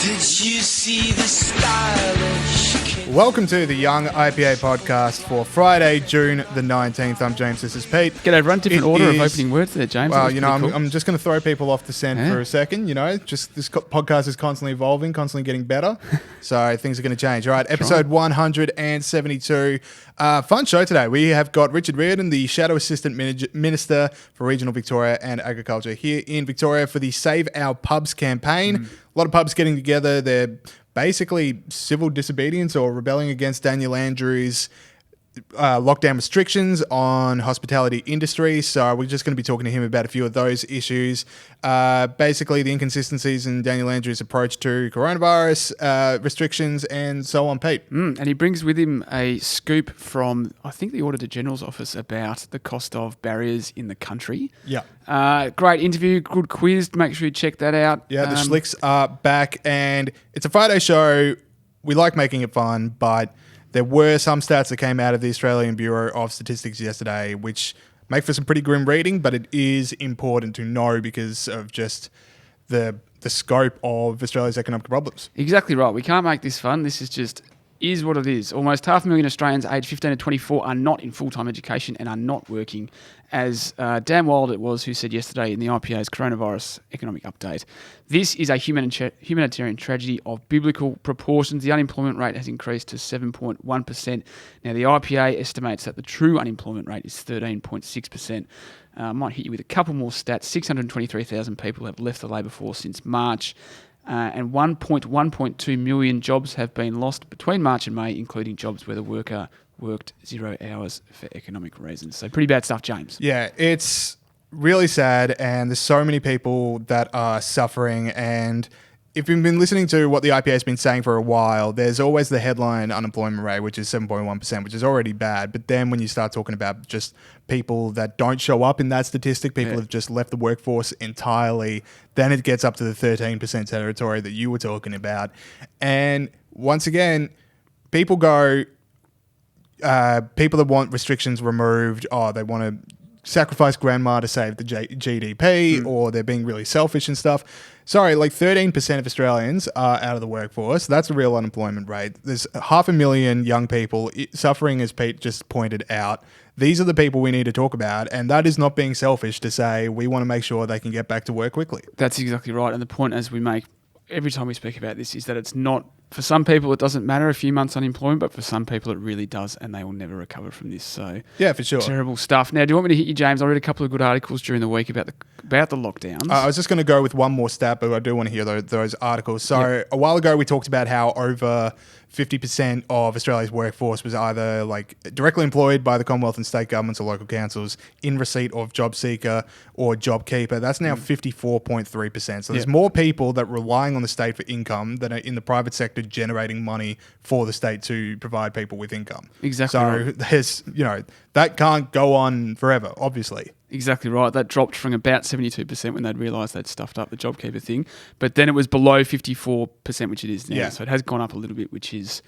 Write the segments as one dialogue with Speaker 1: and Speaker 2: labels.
Speaker 1: Did you see the stylish king?
Speaker 2: Welcome to the Young IPA podcast for Friday, June the 19th. I'm James, this is Pete.
Speaker 3: G'day everyone, different order of opening words there, James.
Speaker 2: Well, you know,
Speaker 3: cool.
Speaker 2: I'm just going to throw people off the scent for a second, you know. Just this podcast is constantly evolving, constantly getting better. So things are going to change. All right, episode 172. Fun show today. We have got Richard Riordan, the Shadow Assistant Minister for Regional Victoria and Agriculture here in Victoria for the Save Our Pubs campaign. A lot of pubs getting together. They're basically civil disobedience or rebelling against Daniel Andrews' lockdown restrictions on hospitality industry. So we're just going to be talking to him about a few of those issues. Basically the inconsistencies in Daniel Andrews' approach to coronavirus restrictions and so on, Pete.
Speaker 3: And he brings with him a scoop from, I think, the Auditor General's office about the cost of barriers in the country.
Speaker 2: Yeah.
Speaker 3: Great interview, good quiz. Make sure you check that out.
Speaker 2: Yeah, the Schlichts are back and it's a Friday show. We like making it fun, but there were some stats that came out of the Australian Bureau of Statistics yesterday, which make for some pretty grim reading, but it is important to know because of just the scope of Australia's economic problems.
Speaker 3: Exactly right. We can't make this fun. This is what it is. Almost 500,000 Australians aged 15 to 24 are not in full-time education and are not working, as Dan Wild it was who said yesterday in the IPA's coronavirus economic update. This is a humanitarian tragedy of biblical proportions. The unemployment rate has increased to 7.1%. Now, the IPA estimates that the true unemployment rate is 13.6%. I might hit you with a couple more stats. 623,000 people have left the labour force since March. And 1.2 million jobs have been lost between March and May, including jobs where the worker worked 0 hours for economic reasons. So pretty bad stuff, James.
Speaker 2: Yeah, it's really sad, and there's so many people that are suffering. And if you've been listening to what the IPA has been saying for a while, there's always the headline unemployment rate, which is 7.1%, which is already bad. But then when you start talking about just people that don't show up in that statistic, people have just left the workforce entirely, then it gets up to the 13% territory that you were talking about. And once again, people go, people that want restrictions removed, they want to sacrifice grandma to save the GDP, or they're being really selfish and stuff. Sorry, like 13% of Australians are out of the workforce. That's a real unemployment rate. There's 500,000 young people suffering, as Pete just pointed out. These are the people we need to talk about, and that is not being selfish to say we want to make sure they can get back to work quickly.
Speaker 3: That's exactly right. And the point, as we make every time we speak about this, is that it's not, for some people it doesn't matter a few months unemployment, but for some people it really does, and they will never recover from this. So
Speaker 2: yeah, for sure.
Speaker 3: Terrible stuff. Now, do you want me to hit you, James? I read a couple of good articles during the week about the lockdowns.
Speaker 2: I was just going to go with one more stat, but I do want to hear those articles. So a while ago we talked about how over 50% of Australia's workforce was either like directly employed by the Commonwealth and state governments or local councils in receipt of job seeker or job keeper. That's now 54.3%. So there's more people that are relying on the state for income than are in the private sector generating money for the state to provide people with income.
Speaker 3: Exactly.
Speaker 2: So there's, that can't go on forever, obviously.
Speaker 3: Exactly right. That dropped from about 72% when they'd realised they'd stuffed up the JobKeeper thing. But then it was below 54%, which it is now. Yeah. So it has gone up a little bit, which is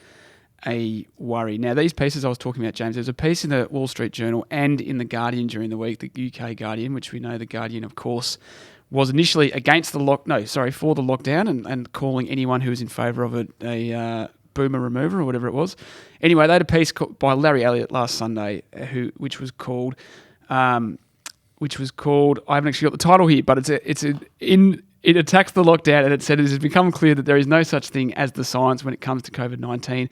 Speaker 3: a worry. Now, these pieces I was talking about, James, there's a piece in the Wall Street Journal and in The Guardian during the week, the UK Guardian, which we know The Guardian, of course, was initially for the lockdown and calling anyone who was in favour of it a boomer remover or whatever it was. Anyway, they had a piece by Larry Elliott last Sunday, which was called, I haven't actually got the title here, but it attacks the lockdown, and it said it has become clear that there is no such thing as the science when it comes to COVID-19.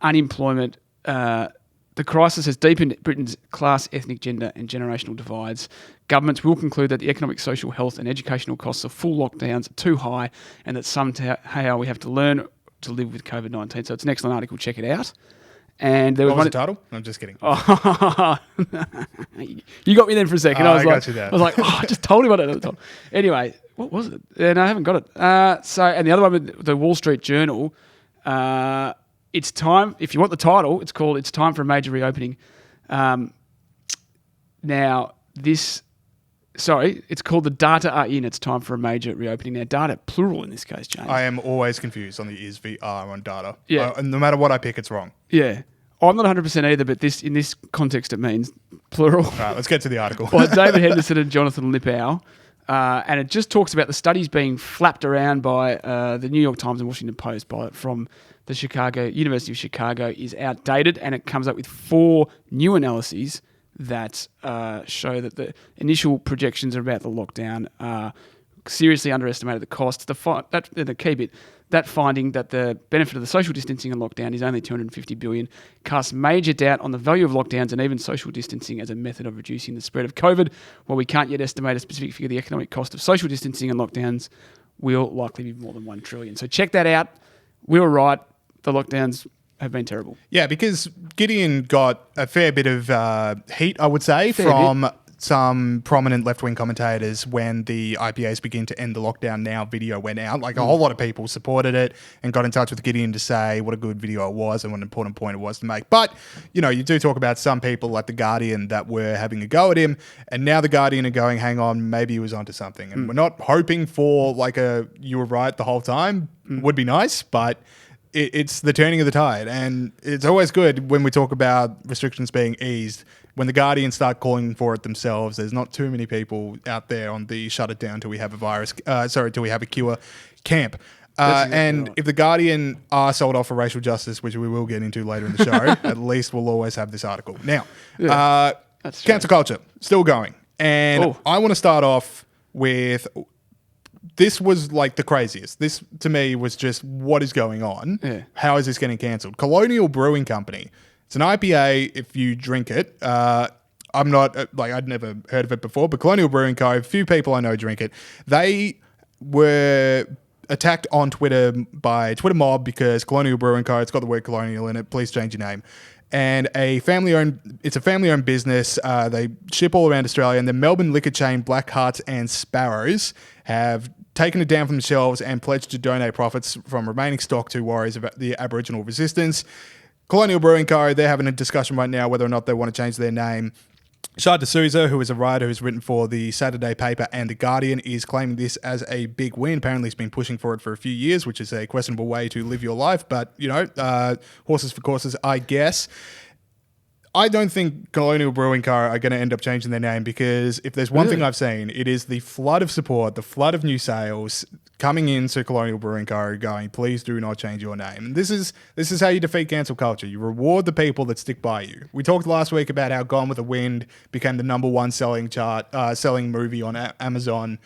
Speaker 3: Unemployment, the crisis has deepened Britain's class, ethnic, gender and generational divides. Governments will conclude that the economic, social, health and educational costs of full lockdowns are too high, and that somehow we have to learn to live with COVID-19. So it's an excellent article. Check it out. And there was
Speaker 2: what was the title? I'm just kidding.
Speaker 3: You got me then for a second.
Speaker 2: I got you there.
Speaker 3: I was like, I just told him I don't know the title. Anyway, what was it? No, I haven't got it. And the other one with the Wall Street Journal, it's time, if you want the title, it's called It's Time for a Major Reopening. It's called The Data Are In, It's Time for a Major Reopening. Now, data, plural in this case, James.
Speaker 2: I am always confused on the is VR on data.
Speaker 3: Yeah.
Speaker 2: No matter what I pick, it's wrong.
Speaker 3: Yeah. I'm not 100% either, but in this context it means plural.
Speaker 2: All right, let's get to the article.
Speaker 3: Well, David Henderson and Jonathan Lippow and it just talks about the studies being flapped around by the New York Times and Washington Post from the University of Chicago is outdated, and it comes up with 4 new analyses that show that the initial projections about the lockdown seriously underestimated the costs. The key bit, that finding that the benefit of the social distancing and lockdown is only $250 billion casts major doubt on the value of lockdowns and even social distancing as a method of reducing the spread of COVID. While we can't yet estimate a specific figure, the economic cost of social distancing and lockdowns will likely be more than $1 trillion. So check that out. We were right. The lockdowns have been terrible.
Speaker 2: Yeah, because Gideon got a fair bit of heat, I would say, from some prominent left-wing commentators when the IPAs begin to end the lockdown now video went out. Like a whole lot of people supported it and got in touch with Gideon to say what a good video it was and what an important point it was to make. But, you know, you do talk about some people like The Guardian that were having a go at him, and now The Guardian are going, hang on, maybe he was onto something. And we're not hoping for like you were right the whole time. Would be nice, but it's the turning of the tide. And it's always good when we talk about restrictions being eased. When The Guardian start calling for it themselves, there's not too many people out there on the shut it down till we have till we have a cure camp. And if The Guardian are sold off for racial justice, which we will get into later in the show, at least we'll always have this article. Now, cancel culture, still going. And I want to start off with, this was like the craziest. This, to me, was just what is going on? Yeah. How is this getting cancelled? Colonial Brewing Company. It's an IPA if you drink it. I'm not, I'd never heard of it before, but Colonial Brewing Co., a few people I know drink it. They were attacked on Twitter by Twitter mob because Colonial Brewing Co., it's got the word colonial in it, please change your name. And it's a family-owned business. They ship all around Australia, and the Melbourne liquor chain Black Hearts and Sparrows have taken it down from the shelves and pledged to donate profits from remaining stock to warriors of the Aboriginal resistance. Colonial Brewing Co., they're having a discussion right now whether or not they want to change their name. Shah D'Souza, who is a writer who's written for the Saturday paper and The Guardian, is claiming this as a big win. Apparently he's been pushing for it for a few years, which is a questionable way to live your life. But, you know, horses for courses, I guess. I don't think Colonial Brewing Co. are going to end up changing their name because if there's one thing I've seen, it is the flood of support, the flood of new sales coming into Colonial Brewing Co. going, please do not change your name. And this is how you defeat cancel culture. You reward the people that stick by you. We talked last week about how Gone with the Wind became the #1 selling movie on Amazon.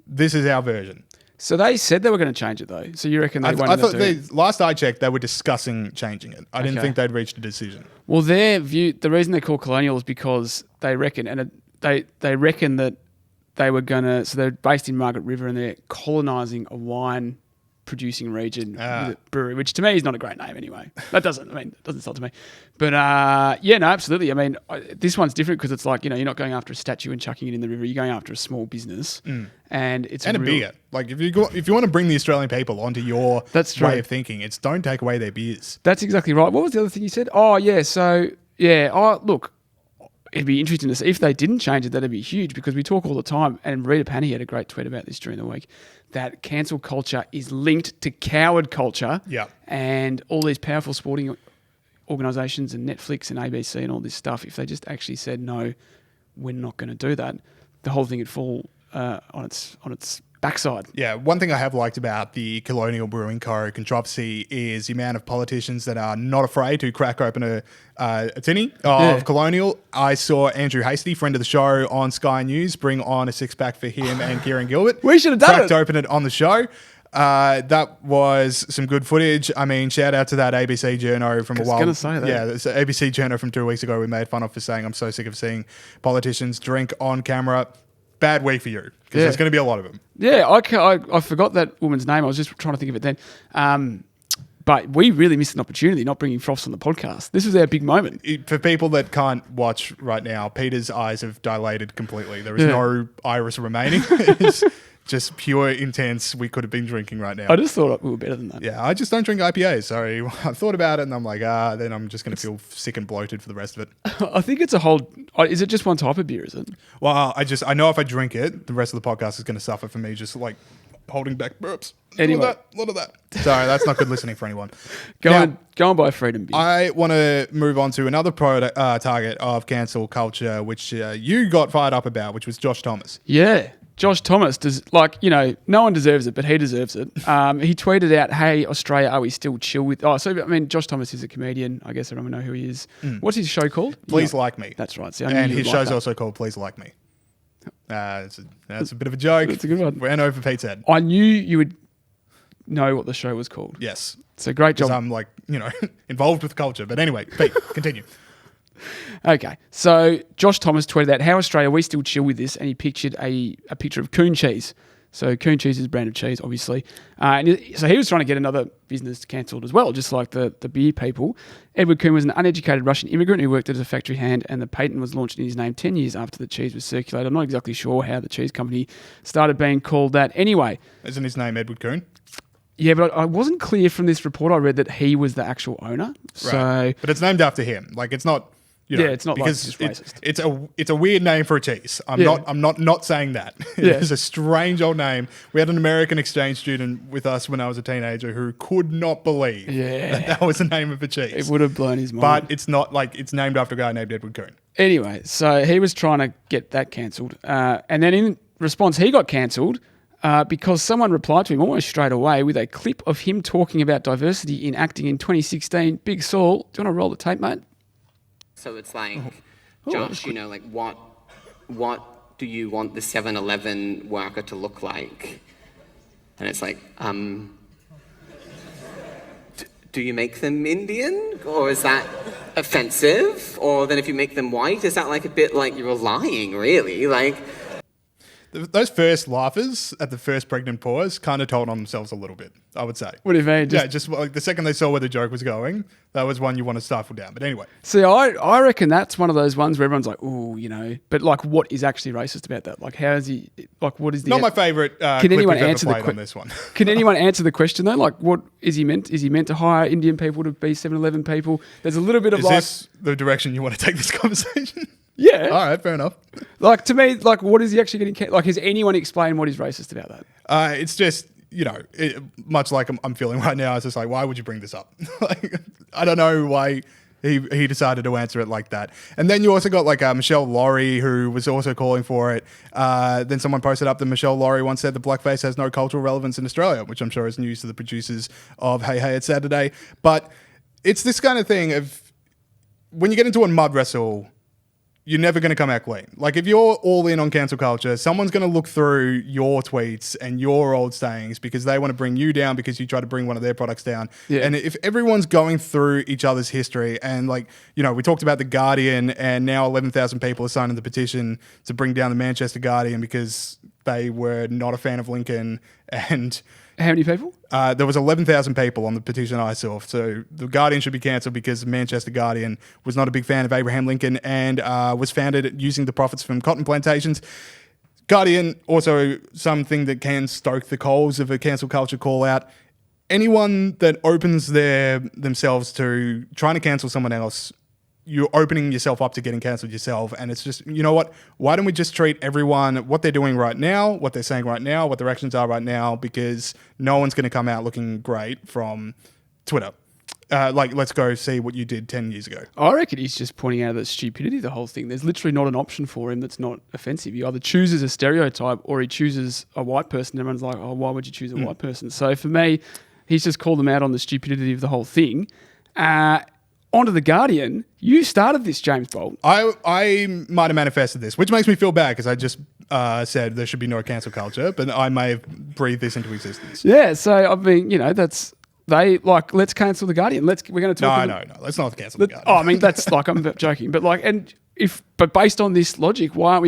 Speaker 2: This is our version.
Speaker 3: So they said they were going to change it though. So you reckon they won't? I thought
Speaker 2: last I checked, they were discussing changing it. I didn't think they'd reached a decision.
Speaker 3: Well, their view, the reason they're called Colonial is because they reckon, they reckon that they were going to. So they're based in Margaret River and they're colonising a wine producing region with a brewery, which to me is not a great name anyway. It doesn't sell to me. But no, absolutely. I mean, this one's different because it's like, you know, you're not going after a statue and chucking it in the river. You're going after a small business, and it's a beer.
Speaker 2: Like if you want to bring the Australian people onto your way of thinking, it's don't take away their beers.
Speaker 3: That's exactly right. What was the other thing you said? Oh yeah, so yeah. Oh look, it'd be interesting to see if they didn't change it. That'd be huge because we talk all the time. And Rita Panny had a great tweet about this during the week. That cancel culture is linked to coward culture.
Speaker 2: Yeah.
Speaker 3: And all these powerful sporting organisations and Netflix and ABC and all this stuff, if they just actually said, no, we're not going to do that, the whole thing would fall on its backside.
Speaker 2: Yeah, one thing I have liked about the Colonial Brewing Co. controversy is the amount of politicians that are not afraid to crack open a tinny of Colonial. I saw Andrew Hasty, friend of the show on Sky News, bring on a six-pack for him and Kieran Gilbert.
Speaker 3: We should have done
Speaker 2: Cracked open it on the show. That was some good footage. I mean, shout out to that ABC journo from a while.
Speaker 3: I was going to say that.
Speaker 2: Yeah, it's an ABC journo from 2 weeks ago we made fun of for saying, I'm so sick of seeing politicians drink on camera. Bad week for you because there's going to be a lot of them.
Speaker 3: Yeah, I forgot that woman's name. I was just trying to think of it then. But we really missed an opportunity not bringing Froths on the podcast. This was our big moment.
Speaker 2: For people that can't watch right now, Peter's eyes have dilated completely. There is no iris remaining. It's just pure intense. We could have been drinking right now.
Speaker 3: I just thought we were better than that.
Speaker 2: Yeah, I just don't drink IPAs. Sorry. I thought about it and I'm like, then I'm just going to feel sick and bloated for the rest of it.
Speaker 3: I think it's is it just one type of beer, is it?
Speaker 2: Well, I know if I drink it, the rest of the podcast is going to suffer for me just like holding back burps.
Speaker 3: Anyway.
Speaker 2: A lot of that. Sorry, that's not good listening for anyone.
Speaker 3: Go on buy Freedom beer.
Speaker 2: I want to move on to another target of cancel culture, which you got fired up about, which was Josh Thomas.
Speaker 3: Yeah. Josh Thomas does no one deserves it, but he deserves it. He tweeted out, "Hey Australia, are we still chill with?" Josh Thomas is a comedian. I guess everyone will know who he is. What's his show called?
Speaker 2: Please Like Me.
Speaker 3: That's right. See,
Speaker 2: And his show's also called Please Like Me. That's a bit of a joke.
Speaker 3: That's a good one.
Speaker 2: We're over Pete's head.
Speaker 3: I knew you would know what the show was called.
Speaker 2: Yes.
Speaker 3: So great job.
Speaker 2: Because I'm involved with culture. But anyway, Pete, continue.
Speaker 3: Okay, so Josh Thomas tweeted out, "How Australia, we still chill with this?" And he pictured a picture of Coon Cheese. So Coon Cheese is a brand of cheese, obviously. So he was trying to get another business cancelled as well, just like the beer people. Edward Coon was an uneducated Russian immigrant who worked as a factory hand, and the patent was launched in his name 10 years after the cheese was circulated. I'm not exactly sure how the cheese company started being called that. Anyway.
Speaker 2: Isn't his name Edward Coon?
Speaker 3: Yeah, but I wasn't clear from this report I read that he was the actual owner. So,
Speaker 2: right. But it's named after him. Like, it's not...
Speaker 3: it's not
Speaker 2: because
Speaker 3: just racist.
Speaker 2: It's a weird name for a cheese. I'm not saying that. It's a strange old name. We had an American exchange student with us when I was a teenager who could not believe that was the name of a cheese.
Speaker 3: It would have blown his mind.
Speaker 2: But it's not it's named after a guy named Edward Coon.
Speaker 3: Anyway, so he was trying to get that cancelled. And then in response, he got cancelled because someone replied to him almost straight away with a clip of him talking about diversity in acting in 2016. Big Saul, do you want to roll the tape, mate?
Speaker 4: So it's like, Josh, what do you want the 7-Eleven worker to look like? And it's like, do you make them Indian? Or is that offensive? Or then if you make them white, is that like a bit like you're lying, really? Like...
Speaker 2: Those first laughers at the first pregnant pause kind of told on themselves a little bit, I would say.
Speaker 3: What do you mean?
Speaker 2: Just like the second they saw where the joke was going, that was one you want to stifle down. But anyway.
Speaker 3: See, I reckon that's one of those ones where everyone's like, ooh, but like what is actually racist about that? Like how is he, like what is the...
Speaker 2: Not my favourite
Speaker 3: can anyone answer
Speaker 2: on this one.
Speaker 3: Can anyone answer the question though? Like what is he meant? Is he meant to hire Indian people to be 7-Eleven people? There's a little bit of
Speaker 2: Is this the direction you want to take this conversation?
Speaker 3: Yeah.
Speaker 2: All right, fair enough.
Speaker 3: Like, to me, like, what is he actually getting... Like, has anyone explained what is racist about that?
Speaker 2: It's just, much like I'm feeling right now, it's just like, why would you bring this up? Like, I don't know why he decided to answer it like that. And then you also got, like, Michelle Laurie, who was also calling for it. Then someone posted up that Michelle Laurie once said that blackface has no cultural relevance in Australia, which I'm sure is news to the producers of Hey Hey It's Saturday. But it's this kind of thing of... When you get into a mud wrestle... You're never going to come out clean. Like, if you're all in on cancel culture, someone's going to look through your tweets and your old sayings because they want to bring you down because you try to bring one of their products down. Yeah. And if everyone's going through each other's history and, like, we talked about The Guardian and now 11,000 people are signing the petition to bring down the Manchester Guardian because they were not a fan of Lincoln and...
Speaker 3: How many people?
Speaker 2: There was 11,000 people on the petition I saw. So The Guardian should be cancelled because the Manchester Guardian was not a big fan of Abraham Lincoln and was founded using the profits from cotton plantations. Guardian, also something that can stoke the coals of a cancel culture call out. Anyone that opens themselves to trying to cancel someone else, you're opening yourself up to getting cancelled yourself. And it's just, you know what? Why don't we just treat everyone, what they're doing right now, what they're saying right now, what their actions are right now, because no one's going to come out looking great from Twitter. Let's go see what you did 10 years ago.
Speaker 3: I reckon he's just pointing out the stupidity of the whole thing. There's literally not an option for him that's not offensive. He either chooses a stereotype or he chooses a white person. Everyone's like, oh, why would you choose a white person? So for me, he's just called them out on the stupidity of the whole thing. Onto The Guardian, you started this, James Bolt.
Speaker 2: I might have manifested this, which makes me feel bad because I just said there should be no cancel culture, but I may have breathed this into existence.
Speaker 3: Yeah, so I mean, that's... let's cancel The Guardian. We're going to talk...
Speaker 2: No, let's not cancel The Guardian.
Speaker 3: Oh, I mean, that's like, I'm joking. But but based on this logic, why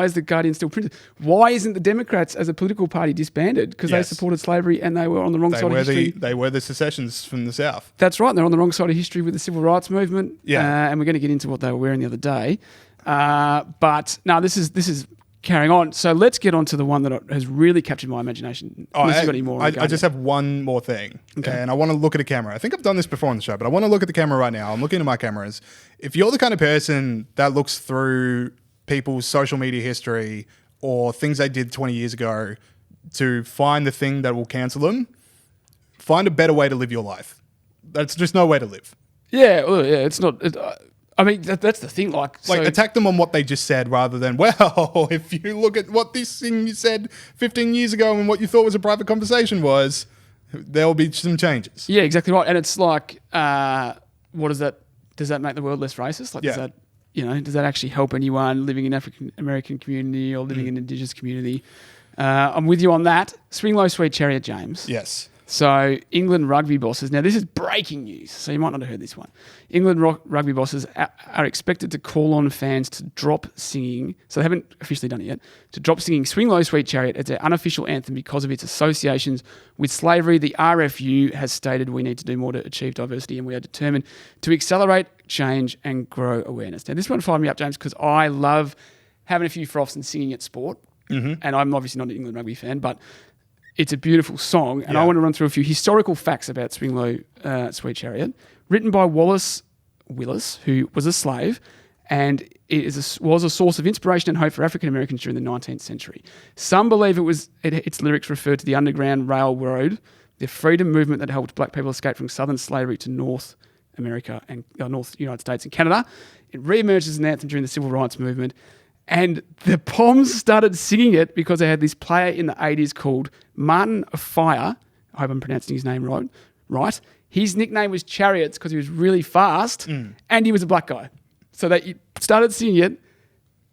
Speaker 3: is The Guardian still printed? Why isn't the Democrats as a political party disbanded? Because they supported slavery and they were on the wrong side of history.
Speaker 2: They were the secessionists from the South.
Speaker 3: That's right. They're on the wrong side of history with the civil rights movement.
Speaker 2: Yeah.
Speaker 3: And we're going to get into what they were wearing the other day. But no, this is carrying on. So let's get on to the one that has really captured my imagination. Unless you've got any more.
Speaker 2: I just have one more thing. Okay. And I want to look at a camera. I think I've done this before on the show, but I want to look at the camera right now. I'm looking at my cameras. If you're the kind of person that looks through people's social media history or things they did 20 years ago to find the thing that will cancel them, find a better way to live your life. That's just no way to live.
Speaker 3: Yeah, well, yeah, it's not... I mean, that's the thing. Like
Speaker 2: attack them on what they just said rather than, well, if you look at what this thing you said 15 years ago and what you thought was a private conversation was, there'll be some changes.
Speaker 3: Yeah, exactly right. And it's like, what is that? Does that make the world less racist? Like, does that actually help anyone living in African American community or living in Indigenous community? I'm with you on that. Swing Low Sweet Chariot, James.
Speaker 2: Yes.
Speaker 3: So England rugby bosses. Now this is breaking news, so you might not have heard this one. England rugby bosses are expected to call on fans to drop singing. So they haven't officially done it yet. To drop singing "Swing Low Sweet Chariot" as their unofficial anthem because of its associations with slavery. The RFU has stated we need to do more to achieve diversity, and we are determined to accelerate change and grow awareness. Now this one fired me up, James, because I love having a few froths and singing at sport. Mm-hmm. And I'm obviously not an England rugby fan, but it's a beautiful song, and I want to run through a few historical facts about Swing Low Sweet Chariot. Written by Wallace Willis, who was a slave, and it was a source of inspiration and hope for African Americans during the 19th century. Some believe its lyrics refer to the Underground Railroad, the freedom movement that helped black people escape from southern slavery to North America and North United States and Canada. It re-emerged as an anthem during the Civil Rights Movement. And the Poms started singing it because they had this player in the 80s called Martin of Fire. I hope I'm pronouncing his name right. His nickname was Chariots because he was really fast and he was a black guy. So they started singing it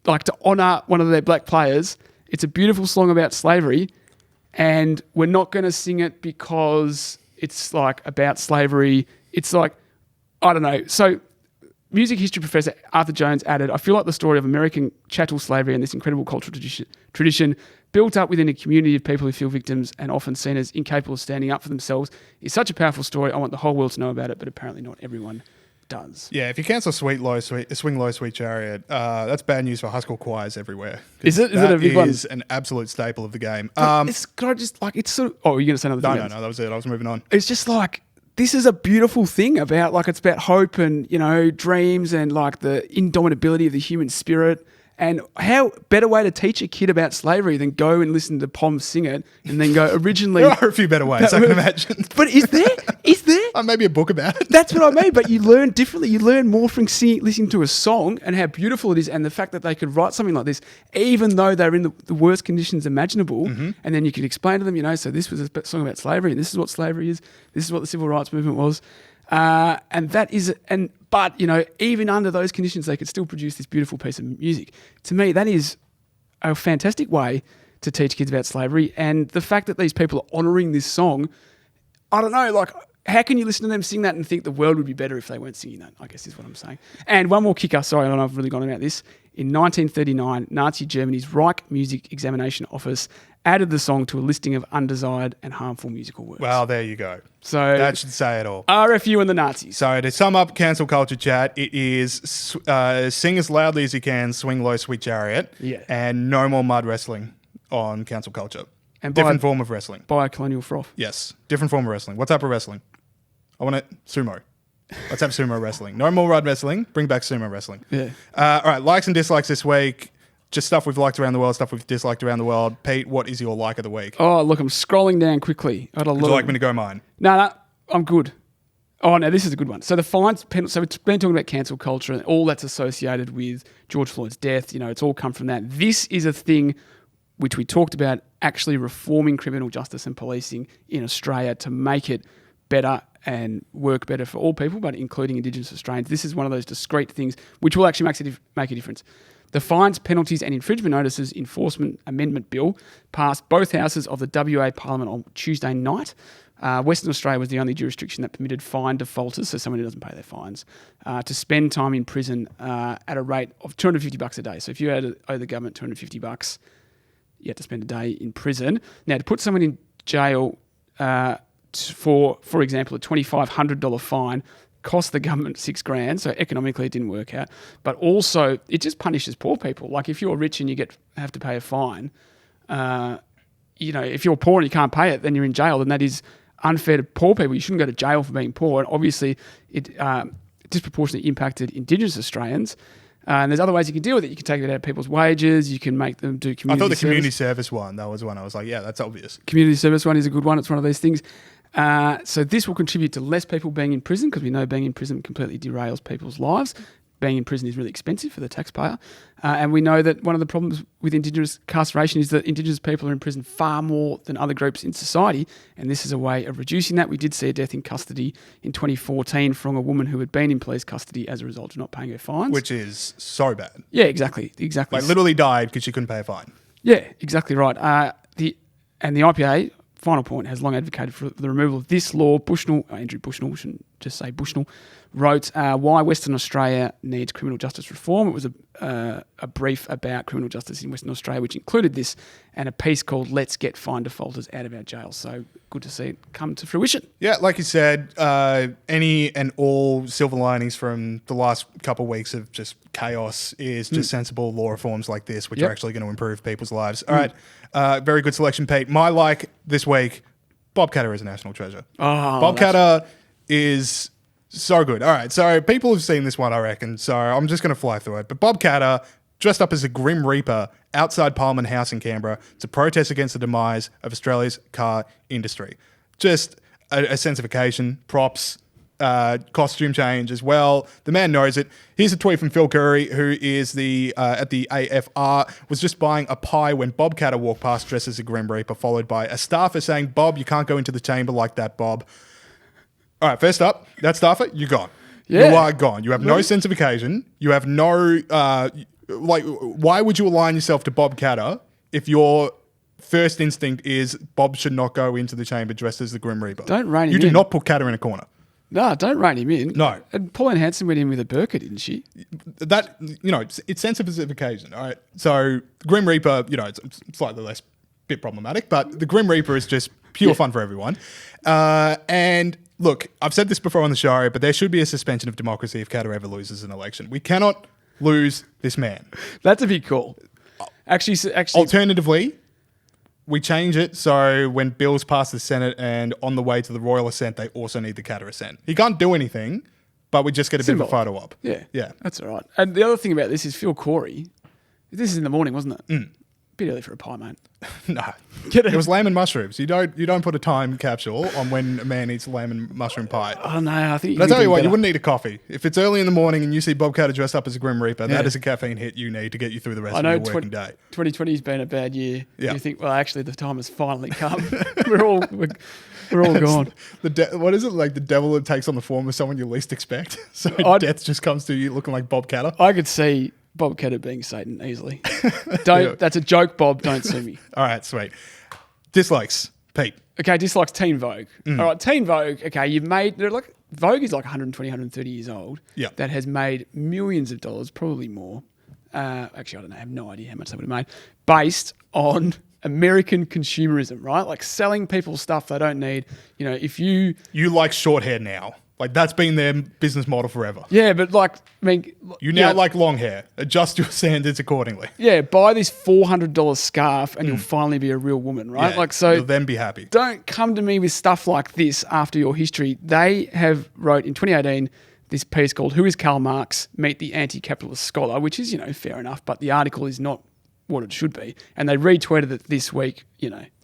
Speaker 3: like to honour one of their black players. It's a beautiful song about slavery, and we're not going to sing it because it's like about slavery. It's like, I don't know. So music history professor Arthur Jones added, I feel like the story of American chattel slavery and this incredible cultural tradition built up within a community of people who feel victims and often seen as incapable of standing up for themselves is such a powerful story. I want the whole world to know about it, but apparently not everyone does.
Speaker 2: Yeah, if you cancel Swing Low Sweet Chariot, that's bad news for high school choirs everywhere.
Speaker 3: Is it a big one?
Speaker 2: That is an absolute staple of the game.
Speaker 3: It's sort of... Oh, were you going to say another thing?
Speaker 2: No, that was it. I was moving on.
Speaker 3: It's just like... This is a beautiful thing about, like, it's about hope and, dreams and, like, the indomitability of the human spirit. And how better way to teach a kid about slavery than go and listen to Poms sing it and then go originally...
Speaker 2: There are a few better ways, I can imagine.
Speaker 3: But is there? Is there?
Speaker 2: Maybe a book about it.
Speaker 3: That's what I mean. But you learn differently. You learn more from listening to a song and how beautiful it is, and the fact that they could write something like this, even though they're in the worst conditions imaginable. Mm-hmm. And then you can explain to them, so this was a song about slavery, and this is what slavery is. This is what the civil rights movement was. And that is, but even under those conditions, they could still produce this beautiful piece of music. To me, that is a fantastic way to teach kids about slavery. And the fact that these people are honouring this song, I don't know, like, how can you listen to them sing that and think the world would be better if they weren't singing that, I guess is what I'm saying. And one more kicker, sorry, I don't know if I've really gone about this. In 1939, Nazi Germany's Reich Music Examination Office added the song to a listing of undesired and harmful musical works.
Speaker 2: Well, there you go.
Speaker 3: So
Speaker 2: that should say it all.
Speaker 3: RFU and the Nazis.
Speaker 2: So to sum up cancel culture chat, it is sing as loudly as you can, Swing Low Sweet Chariot, and no more mud wrestling on cancel culture. And different form of wrestling.
Speaker 3: Buy a colonial froth.
Speaker 2: Yes, different form of wrestling. What type of wrestling? I want it sumo. Let's have sumo wrestling. No more mud wrestling. Bring back sumo wrestling.
Speaker 3: Yeah.
Speaker 2: All right, likes and dislikes this week. Just stuff we've liked around the world, stuff we've disliked around the world. Pete, what is your like of the week?
Speaker 3: Oh, look, I'm scrolling down quickly. Would
Speaker 2: you like me to go mine?
Speaker 3: No, I'm good. Oh, no, this is a good one. So the fines, so we've been talking about cancel culture and all that's associated with George Floyd's death. It's all come from that. This is a thing which we talked about, actually reforming criminal justice and policing in Australia to make it better and work better for all people, but including Indigenous Australians. This is one of those discrete things which will actually make a difference. The Fines, Penalties and Infringement Notices Enforcement Amendment Bill passed both houses of the WA Parliament on Tuesday night. Western Australia was the only jurisdiction that permitted fine defaulters, so someone who doesn't pay their fines, to spend time in prison at a rate of $250 a day. So if you had to owe the government $250, you had to spend a day in prison. Now, to put someone in jail for example, a $2,500 fine cost the government $6,000, so economically it didn't work out. But also, it just punishes poor people. Like, if you're rich and you have to pay a fine, if you're poor and you can't pay it, then you're in jail, and that is unfair to poor people. You shouldn't go to jail for being poor. And obviously, it disproportionately impacted Indigenous Australians. And there's other ways you can deal with it. You can take it out of people's wages. You can make them do community service.
Speaker 2: I thought the community service one, that was one I was like, yeah, that's obvious.
Speaker 3: Community service one is a good one. It's one of these things. So this will contribute to less people being in prison, because we know being in prison completely derails people's lives. being in prison is really expensive for the taxpayer. And we know that one of the problems with Indigenous incarceration is that Indigenous people are in prison far more than other groups in society, and this is a way of reducing that. We did see a death in custody in 2014 from a woman who had been in police custody as a result of not paying her fines.
Speaker 2: Which is so bad.
Speaker 3: Yeah, exactly.
Speaker 2: Like literally died because she couldn't pay a fine.
Speaker 3: Yeah, exactly right. The IPA, final point, has long advocated for the removal of this law. Andrew Bushnell, shouldn't just say Bushnell, wrote why Western Australia needs criminal justice reform. It was a brief about criminal justice in Western Australia, which included this, and a piece called Let's Get Fine Defaulters Out of Our Jails. So good to see it come to fruition.
Speaker 2: Yeah, like you said, any and all silver linings from the last couple of weeks of just chaos is just sensible law reforms like this, which are actually going to improve people's lives. All right, very good selection, Pete. My like this week, Bob Catter is a national treasure.
Speaker 3: Oh,
Speaker 2: Bob Catter is so good. All right, so people have seen this one, I reckon, so I'm just going to fly through it. But Bob Catter, dressed up as a Grim Reaper outside Parliament House in Canberra to protest against the demise of Australia's car industry. Just a sense of occasion, props, costume change as well. The man knows it. Here's a tweet from Phil Curry, who is at the AFR, was just buying a pie when Bob Catter walked past dressed as a Grim Reaper, followed by a staffer saying, "Bob, you can't go into the chamber like that, Bob." All right, first up, that staffer, you're gone.
Speaker 3: Yeah.
Speaker 2: You are gone. You have no sense of occasion. You have no, why would you align yourself to Bob Catter if your first instinct is Bob should not go into the chamber dressed as the Grim Reaper?
Speaker 3: Don't rein him
Speaker 2: You do
Speaker 3: in.
Speaker 2: not put Catter in a corner.
Speaker 3: No, don't rein him in.
Speaker 2: No.
Speaker 3: And Pauline Hanson went in with a burqa, didn't she?
Speaker 2: That, it's sensitive of occasion, all right? So Grim Reaper, it's slightly less bit problematic, but the Grim Reaper is just pure fun for everyone. And look, I've said this before on the show, but there should be a suspension of democracy if Catter ever loses an election. We cannot lose this man.
Speaker 3: That's a big call. Actually,
Speaker 2: Alternatively, we change it so when bills pass the Senate and on the way to the royal assent, they also need the Catter assent. He can't do anything, but we just get a bit of a photo op.
Speaker 3: Yeah,
Speaker 2: Yeah.
Speaker 3: that's all right. And the other thing about this is Phil Corey. This is in the morning, wasn't it? Bit early for a pie, mate.
Speaker 2: No. It was lamb and mushrooms. You don't put a time capsule on when a man eats lamb and mushroom pie.
Speaker 3: Oh no, I think.
Speaker 2: But I tell you what, you wouldn't need a coffee. If it's early in the morning and you see Bob Catter dressed up as a Grim Reaper, that is a caffeine hit you need to get you through the rest of your working day. 2020
Speaker 3: has been a bad year.
Speaker 2: Yeah.
Speaker 3: You think, well, actually, the time has finally come. we're all gone.
Speaker 2: What is it, like the devil that takes on the form of someone you least expect? So death just comes to you looking like Bob Catter.
Speaker 3: I could see Bob Catter being Satan easily. That's a joke, Bob. Don't sue me.
Speaker 2: All right, sweet. Dislikes, Pete.
Speaker 3: Okay, dislikes Teen Vogue. All right, Teen Vogue. Okay, Vogue is like 120, 130 years old.
Speaker 2: Yeah.
Speaker 3: That has made millions of dollars, probably more. Actually, I don't know. I have no idea how much they would have made, based on American consumerism, right? Like selling people stuff they don't need. You
Speaker 2: like short hair now. Like that's been their business model forever.
Speaker 3: Yeah, but
Speaker 2: you now like long hair. Adjust your standards accordingly.
Speaker 3: Yeah, buy this $400 scarf and you'll finally be a real woman, right?
Speaker 2: Yeah, you'll then be happy.
Speaker 3: Don't come to me with stuff like this after your history. They have wrote in 2018 this piece called "Who is Karl Marx? Meet the Anti-Capitalist Scholar," which is fair enough, but the article is not what it should be. And they retweeted it this week,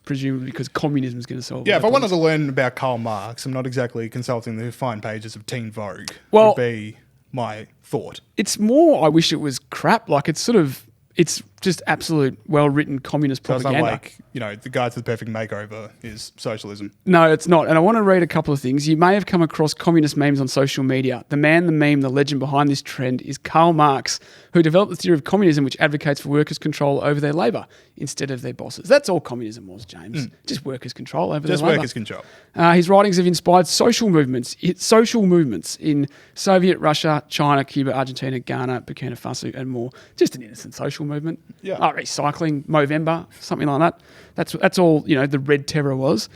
Speaker 3: presumably because communism is going to solve.
Speaker 2: Yeah, if I wanted to learn about Karl Marx, I'm not exactly consulting the fine pages of Teen Vogue.
Speaker 3: Well,
Speaker 2: would be my thought.
Speaker 3: It's more, I wish it was crap. Like it's just absolute well-written communist propaganda.
Speaker 2: So it's not like, the Guide to the Perfect Makeover is socialism.
Speaker 3: No, it's not. And I want to read a couple of things. You may have come across communist memes on social media. The man, the meme, the legend behind this trend is Karl Marx, who developed the theory of communism, which advocates for workers' control over their labour instead of their bosses. That's all communism was, James. Just workers' control over their labour.
Speaker 2: Just workers' control.
Speaker 3: His writings have inspired social movements in Soviet Russia, China, Cuba, Argentina, Ghana, Burkina Faso, and more. Just an innocent social movement.
Speaker 2: Yeah.
Speaker 3: Recycling, Movember, something like that. That's all, the Red Terror was.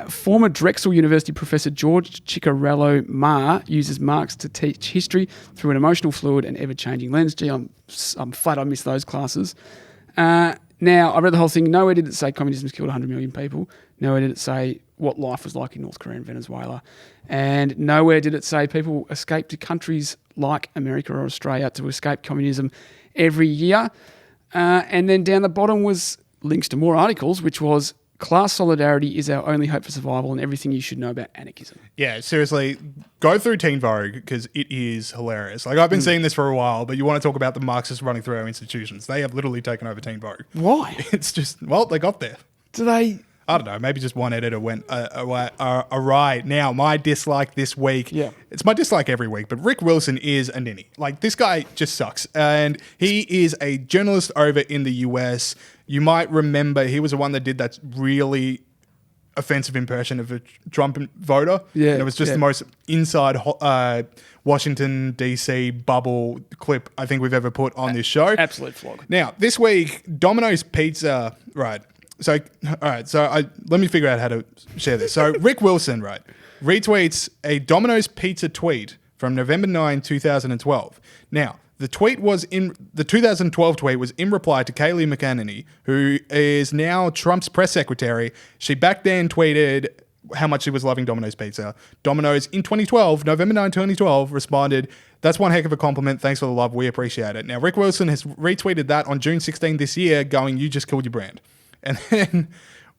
Speaker 3: Former Drexel University professor George Ciccarello Marr uses Marx to teach history through an emotional, fluid and ever-changing lens. Gee, I'm flat I missed those classes. Now, I read the whole thing. Nowhere did it say communism's killed 100 million people. Nowhere did it say what life was like in North Korea and Venezuela. And nowhere did it say people escape to countries like America or Australia to escape communism every year. And then down the bottom was links to more articles, which was class solidarity is our only hope for survival and everything you should know about anarchism.
Speaker 2: Yeah, seriously, go through Teen Vogue because it is hilarious. Like, I've been seeing this for a while, but you want to talk about the Marxists running through our institutions. They have literally taken over Teen Vogue.
Speaker 3: Why?
Speaker 2: It's just, well, they got there.
Speaker 3: Do they...
Speaker 2: I don't know, maybe just one editor went awry. Now, my dislike this week, it's my dislike every week, but Rick Wilson is a ninny. Like, this guy just sucks. And he is a journalist over in the US. You might remember he was the one that did that really offensive impression of a Trump voter.
Speaker 3: Yeah.
Speaker 2: And it was just the most inside Washington, D.C. bubble clip I think we've ever put on this show.
Speaker 3: Absolute flog.
Speaker 2: Now, this week, Domino's Pizza, right. So, all right, let me figure out how to share this. So, Rick Wilson, right, retweets a Domino's Pizza tweet from November 9, 2012. Now, the 2012 tweet was in reply to Kayleigh McEnany, who is now Trump's press secretary. She back then tweeted how much she was loving Domino's Pizza. Domino's in 2012, November 9, 2012, responded, "That's one heck of a compliment. Thanks for the love. We appreciate it." Now, Rick Wilson has retweeted that on June 16 this year, going, "You just killed your brand." And then,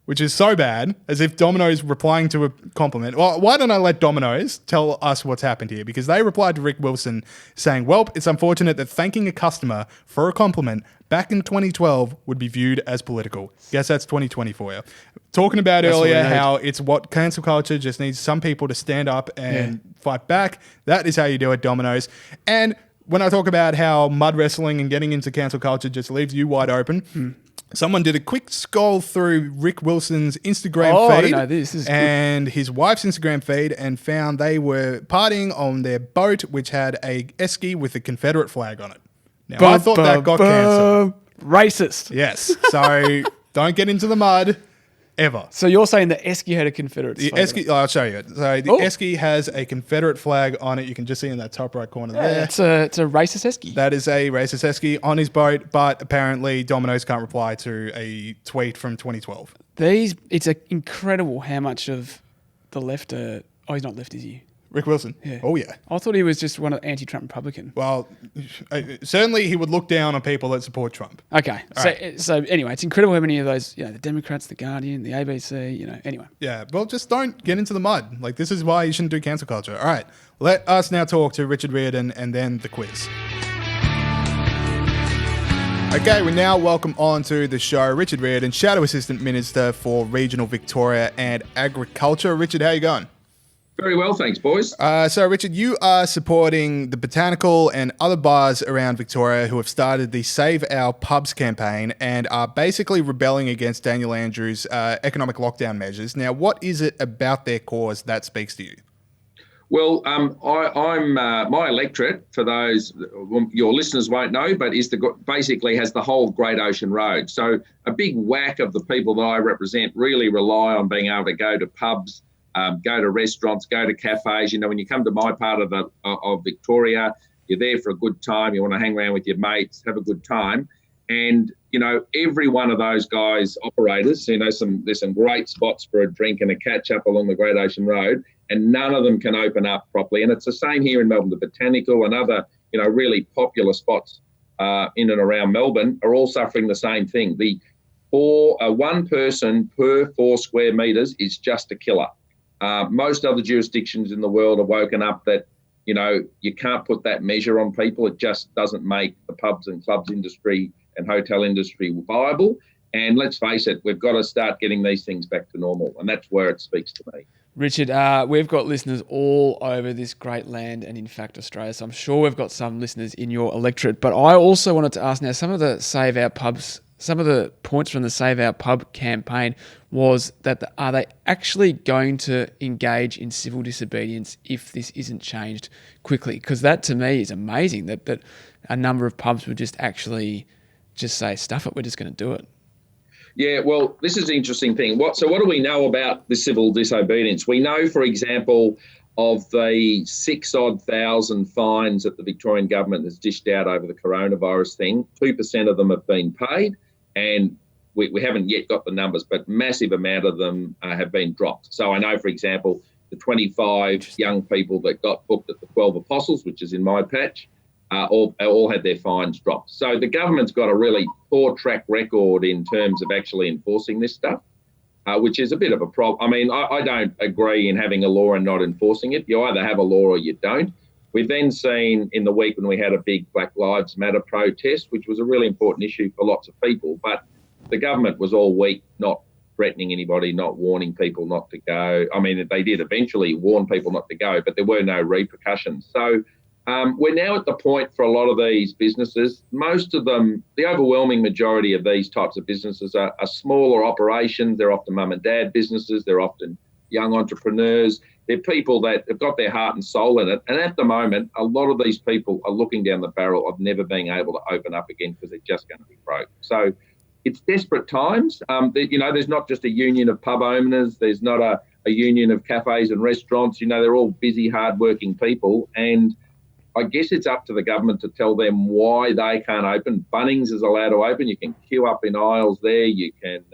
Speaker 2: which is so bad, as if Domino's replying to a compliment. Well, why don't I let Domino's tell us what's happened here? Because they replied to Rick Wilson saying, "Well, it's unfortunate that thanking a customer for a compliment back in 2012 would be viewed as political." Guess that's 2020 for you. Talking about earlier how it's what cancel culture just needs some people to stand up and fight back. That is how you do it, Domino's. And when I talk about how mud wrestling and getting into cancel culture just leaves you wide open, someone did a quick scroll through Rick Wilson's Instagram feed
Speaker 3: I didn't know this. This is
Speaker 2: and his wife's Instagram feed and found they were partying on their boat, which had a esky with a Confederate flag on it. Now, I thought that got cancelled.
Speaker 3: Racist.
Speaker 2: Yes. So don't get into the mud ever.
Speaker 3: So you're saying the esky had a Confederate flag?
Speaker 2: Esky, I'll show you. So the esky has a Confederate flag on it. You can just see in that top right corner there.
Speaker 3: It's a racist esky.
Speaker 2: That is a racist esky on his boat, but apparently Domino's can't reply to a tweet from 2012.
Speaker 3: It's incredible how much of the left are... Oh, he's not left, is he?
Speaker 2: Rick Wilson?
Speaker 3: Yeah.
Speaker 2: Oh, yeah.
Speaker 3: I thought he was just one of anti-Trump Republican.
Speaker 2: Well, certainly he would look down on people that support Trump.
Speaker 3: Okay. So anyway, it's incredible how many of those, the Democrats, the Guardian, the ABC, anyway.
Speaker 2: Yeah, well, just don't get into the mud. Like, this is why you shouldn't do cancel culture. All right, let us now talk to Richard Riordan and then the quiz. Okay, we now welcome on to the show Richard Riordan, Shadow Assistant Minister for Regional Victoria and Agriculture. Richard, how you going?
Speaker 5: Very well, thanks, boys.
Speaker 2: So, Richard, you are supporting the Botanical and other bars around Victoria who have started the Save Our Pubs campaign and are basically rebelling against Daniel Andrews' economic lockdown measures. Now, what is it about their cause that speaks to you?
Speaker 5: Well, I'm my electorate, for those your listeners won't know, but basically has the whole Great Ocean Road. So a big whack of the people that I represent really rely on being able to go to pubs, go to restaurants, go to cafes. When you come to my part of Victoria, you're there for a good time. You want to hang around with your mates, have a good time. And, every one of those guys, operators, there's some great spots for a drink and a catch up along the Great Ocean Road, and none of them can open up properly. And it's the same here in Melbourne. The Botanical and other, really popular spots in and around Melbourne are all suffering the same thing. One person per 4 square metres is just a killer. Most other jurisdictions in the world have woken up that, you can't put that measure on people. It just doesn't make the pubs and clubs industry and hotel industry viable. And let's face it, we've got to start getting these things back to normal. And that's where it speaks to me.
Speaker 3: Richard, we've got listeners all over this great land and, in fact, Australia. So I'm sure we've got some listeners in your electorate. But I also wanted to ask now, some of the points from the Save Our Pub campaign was that are they actually going to engage in civil disobedience if this isn't changed quickly? Because that, to me, is amazing that a number of pubs would just actually just say, stuff it, we're just going to do it.
Speaker 5: Yeah, well, this is an interesting thing. So what do we know about the civil disobedience? We know, for example, of the 6,000 fines that the Victorian government has dished out over the coronavirus thing. 2% of them have been paid, and we haven't yet got the numbers, but massive amount of them have been dropped. So I know, for example, the 25 young people that got booked at the 12 Apostles, which is in my patch, all had their fines dropped. So the government's got a really poor track record in terms of actually enforcing this stuff. which is a bit of a problem. I mean, I don't agree in having a law and not enforcing it. You either have a law or you don't. We've then seen in the week when we had a big Black Lives Matter protest, which was a really important issue for lots of people, but the government was all week not threatening anybody, not warning people not to go. I mean, they did eventually warn people not to go, but there were no repercussions. So we're now at the point for a lot of these businesses, most of them, the overwhelming majority of these types of businesses are smaller operations. They're often mum and dad businesses. They're often young entrepreneurs. They're people that have got their heart and soul in it. And at the moment, a lot of these people are looking down the barrel of never being able to open up again because they're just going to be broke. So it's desperate times. There's not just a union of pub owners. There's not a union of cafes and restaurants. They're all busy, hard-working people. And I guess it's up to the government to tell them why they can't open. Bunnings is allowed to open. You can queue up in aisles there. You can,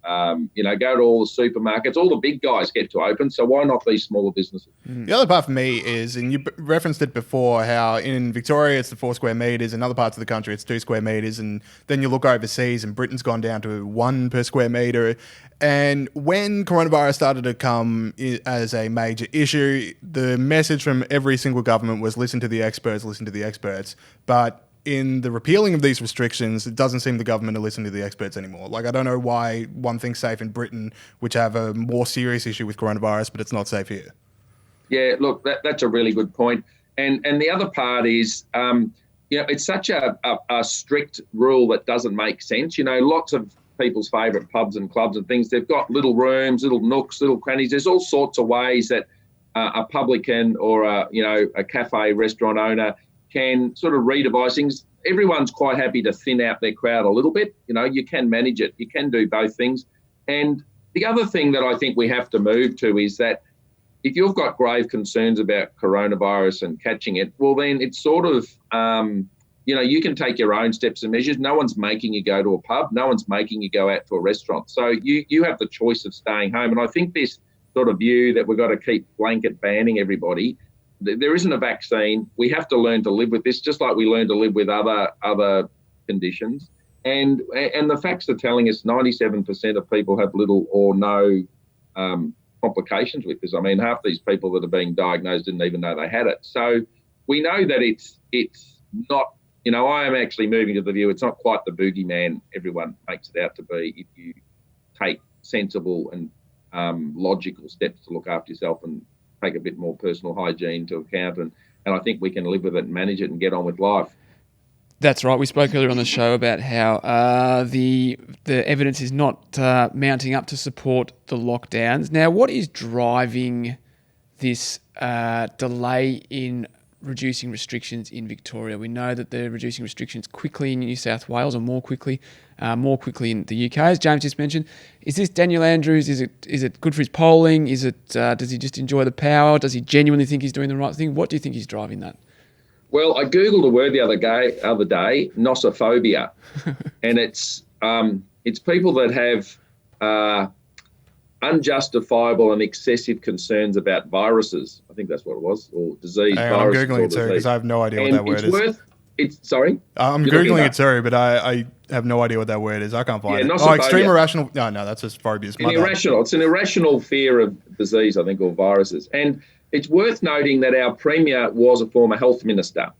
Speaker 5: go to all the supermarkets. All the big guys get to open. So why not these smaller businesses?
Speaker 2: The other part for me is, and you referenced it before, how in Victoria it's the 4 square metres. In other parts of the country it's 2 square metres. And then you look overseas and Britain's gone down to 1 per square metre. And when coronavirus started to come as a major issue, the message from every single government was listen to the experts, listen to the experts. But in the repealing of these restrictions, it doesn't seem the government to listen to the experts anymore. Like, I don't know why one thing's safe in Britain, which have a more serious issue with coronavirus, but it's not safe here.
Speaker 5: Yeah, look, that's a really good point. And the other part is, it's such a strict rule that doesn't make sense. Lots of people's favourite pubs and clubs and things, they've got little rooms, little nooks, little crannies. There's all sorts of ways that a publican or a cafe restaurant owner can sort of redevise things. Everyone's quite happy to thin out their crowd a little bit. You can manage it. You can do both things. And the other thing that I think we have to move to is that if you've got grave concerns about coronavirus and catching it, well, then it's sort of, you can take your own steps and measures. No one's making you go to a pub. No one's making you go out to a restaurant. So you have the choice of staying home. And I think this sort of view that we've got to keep blanket banning everybody, there isn't a vaccine. We have to learn to live with this, just like we learn to live with other conditions. And the facts are telling us 97% of people have little or no complications with this. I mean, half these people that are being diagnosed didn't even know they had it. So we know that it's not, I am actually moving to the view it's not quite the boogeyman everyone makes it out to be if you take sensible and logical steps to look after yourself and take a bit more personal hygiene to account. And I think we can live with it and manage it and get on with life.
Speaker 3: That's right. We spoke earlier on the show about how the evidence is not mounting up to support the lockdowns. Now, what is driving this delay in reducing restrictions in Victoria? We know that they're reducing restrictions quickly in New South Wales, or more quickly in the UK, as James just mentioned. Is this Daniel Andrews? Is it good for his polling? Is it does he just enjoy the power? Does he genuinely think he's doing the right thing? What do you think is driving that?
Speaker 5: Well, I googled a word the other day, nossophobia, and it's people that have unjustifiable and excessive concerns about viruses. I think that's what it was, or disease.
Speaker 2: I'm Googling it too, because I have no idea what that word is.
Speaker 5: Sorry?
Speaker 2: I'm Googling it too, but I have no idea what that word is. I can't find it. Oh, extreme irrational. No, that's just phobias.
Speaker 5: It's an irrational fear of disease, I think, or viruses. And it's worth noting that our Premier was a former health minister.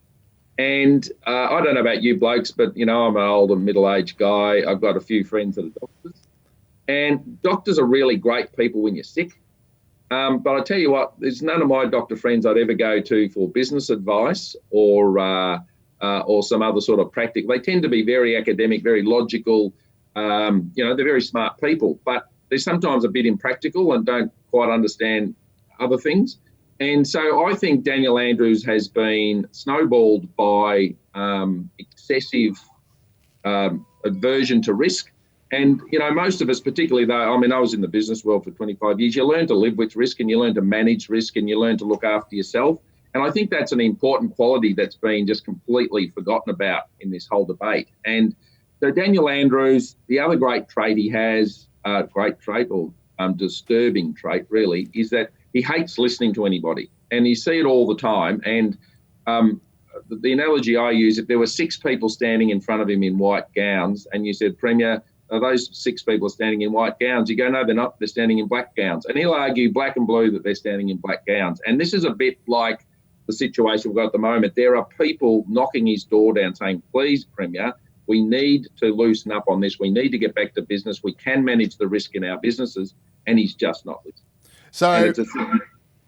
Speaker 5: And I don't know about you blokes, but, I'm an old and middle-aged guy. I've got a few friends that are doctors. And doctors are really great people when you're sick. But I tell you what, there's none of my doctor friends I'd ever go to for business advice or some other sort of practical. They tend to be very academic, very logical. They're very smart people, but they're sometimes a bit impractical and don't quite understand other things. And so I think Daniel Andrews has been snowballed by excessive aversion to risk. And, most of us, particularly though, I was in the business world for 25 years, you learn to live with risk and you learn to manage risk and you learn to look after yourself. And I think that's an important quality that's been just completely forgotten about in this whole debate. And so Daniel Andrews, the other great trait he has, disturbing trait really, is that he hates listening to anybody. And you see it all the time. And the analogy I use, if there were 6 people standing in front of him in white gowns and you said, Premier, are those 6 people are standing in white gowns? You go, no, they're not. They're standing in black gowns. And he'll argue black and blue that they're standing in black gowns. And this is a bit like the situation we've got at the moment. There are people knocking his door down saying, please, Premier, we need to loosen up on this. We need to get back to business. We can manage the risk in our businesses. And he's just not listening.
Speaker 2: So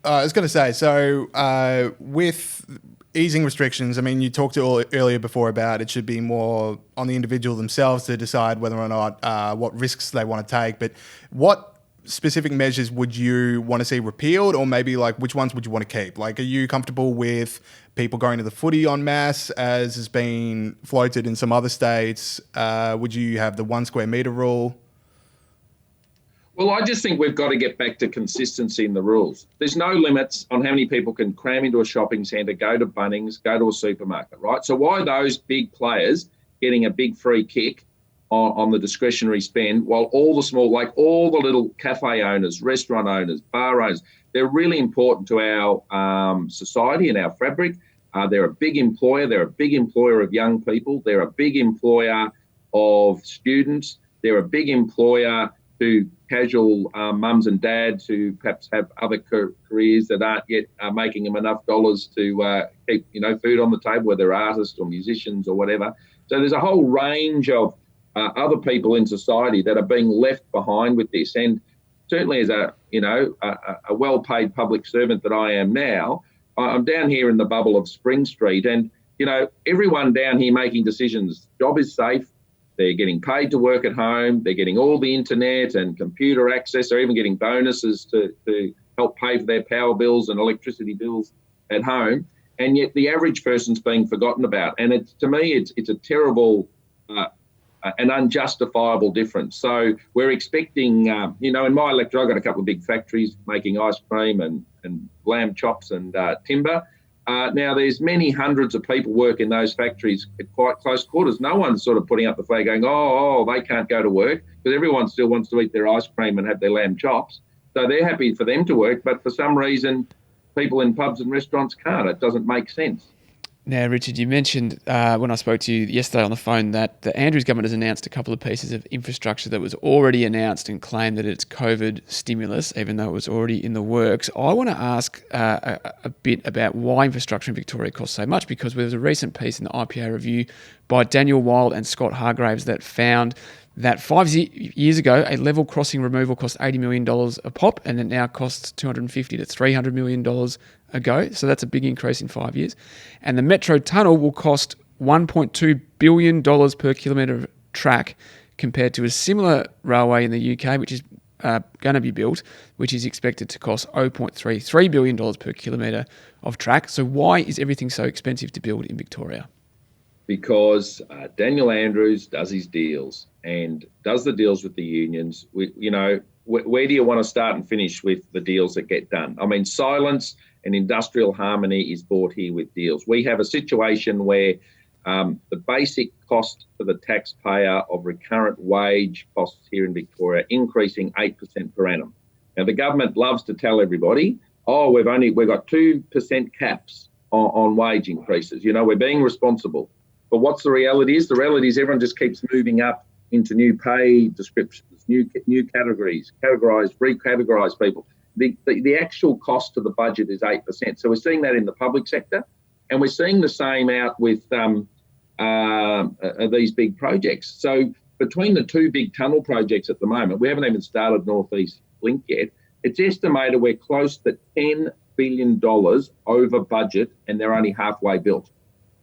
Speaker 2: I was going to say, with easing restrictions, I mean, you talked earlier before about it should be more on the individual themselves to decide whether or not what risks they want to take. But what specific measures would you want to see repealed, or maybe like which ones would you want to keep? Like, are you comfortable with people going to the footy en masse, as has been floated in some other states? Would you have the 1 square metre rule?
Speaker 5: Well, I just think we've got to get back to consistency in the rules. There's no limits on how many people can cram into a shopping centre, go to Bunnings, go to a supermarket, right? So why are those big players getting a big free kick on the discretionary spend, while all the small, like all the little cafe owners, restaurant owners, bar owners, they're really important to our society and our fabric. They're a big employer. They're a big employer of young people. They're a big employer of students. They're a big employer to casual mums and dads who perhaps have other careers that aren't yet making them enough dollars to keep, food on the table, whether they're artists or musicians or whatever. So there's a whole range of other people in society that are being left behind with this. And certainly as a well-paid public servant that I am now, I'm down here in the bubble of Spring Street, and, everyone down here making decisions. Job is safe. They're getting paid to work at home. They're getting all the internet and computer access. They're even getting bonuses to help pay for their power bills and electricity bills at home. And yet the average person's being forgotten about. And to me, it's a terrible an unjustifiable difference. So we're expecting, in my electorate, I've got a couple of big factories making ice cream and lamb chops and timber. Now, there's many hundreds of people work in those factories at quite close quarters. No one's sort of putting up the flag going, they can't go to work, because everyone still wants to eat their ice cream and have their lamb chops. So they're happy for them to work, but for some reason, people in pubs and restaurants can't. It doesn't make sense.
Speaker 3: Now, Richard, you mentioned when I spoke to you yesterday on the phone that the Andrews government has announced a couple of pieces of infrastructure that was already announced and claimed that it's COVID stimulus, even though it was already in the works. I want to ask a bit about why infrastructure in Victoria costs so much, because there was a recent piece in the IPA review by Daniel Wild and Scott Hargraves that found that 5 years ago, a level crossing removal cost $80 million a pop, and it now costs $250 to $300 million a go. So that's a big increase in 5 years. And the Metro Tunnel will cost $1.2 billion per kilometre of track, compared to a similar railway in the UK, which is going to be built, which is expected to cost $0.33 billion per kilometre of track. So why is everything so expensive to build in Victoria?
Speaker 5: Because Daniel Andrews does his deals and does the deals with the unions. Where do you want to start and finish with the deals that get done? I mean, silence and industrial harmony is bought here with deals. We have a situation where the basic cost for the taxpayer of recurrent wage costs here in Victoria increasing 8% per annum. Now, the government loves to tell everybody, we've got 2% caps on wage increases. We're being responsible. But what's the reality is? The reality is everyone just keeps moving up into new pay descriptions, new categories, recategorise people. The actual cost to the budget is 8%. So we're seeing that in the public sector, and we're seeing the same out with these big projects. So between the two big tunnel projects at the moment, we haven't even started North East Link yet. It's estimated we're close to $10 billion over budget, and they're only halfway built.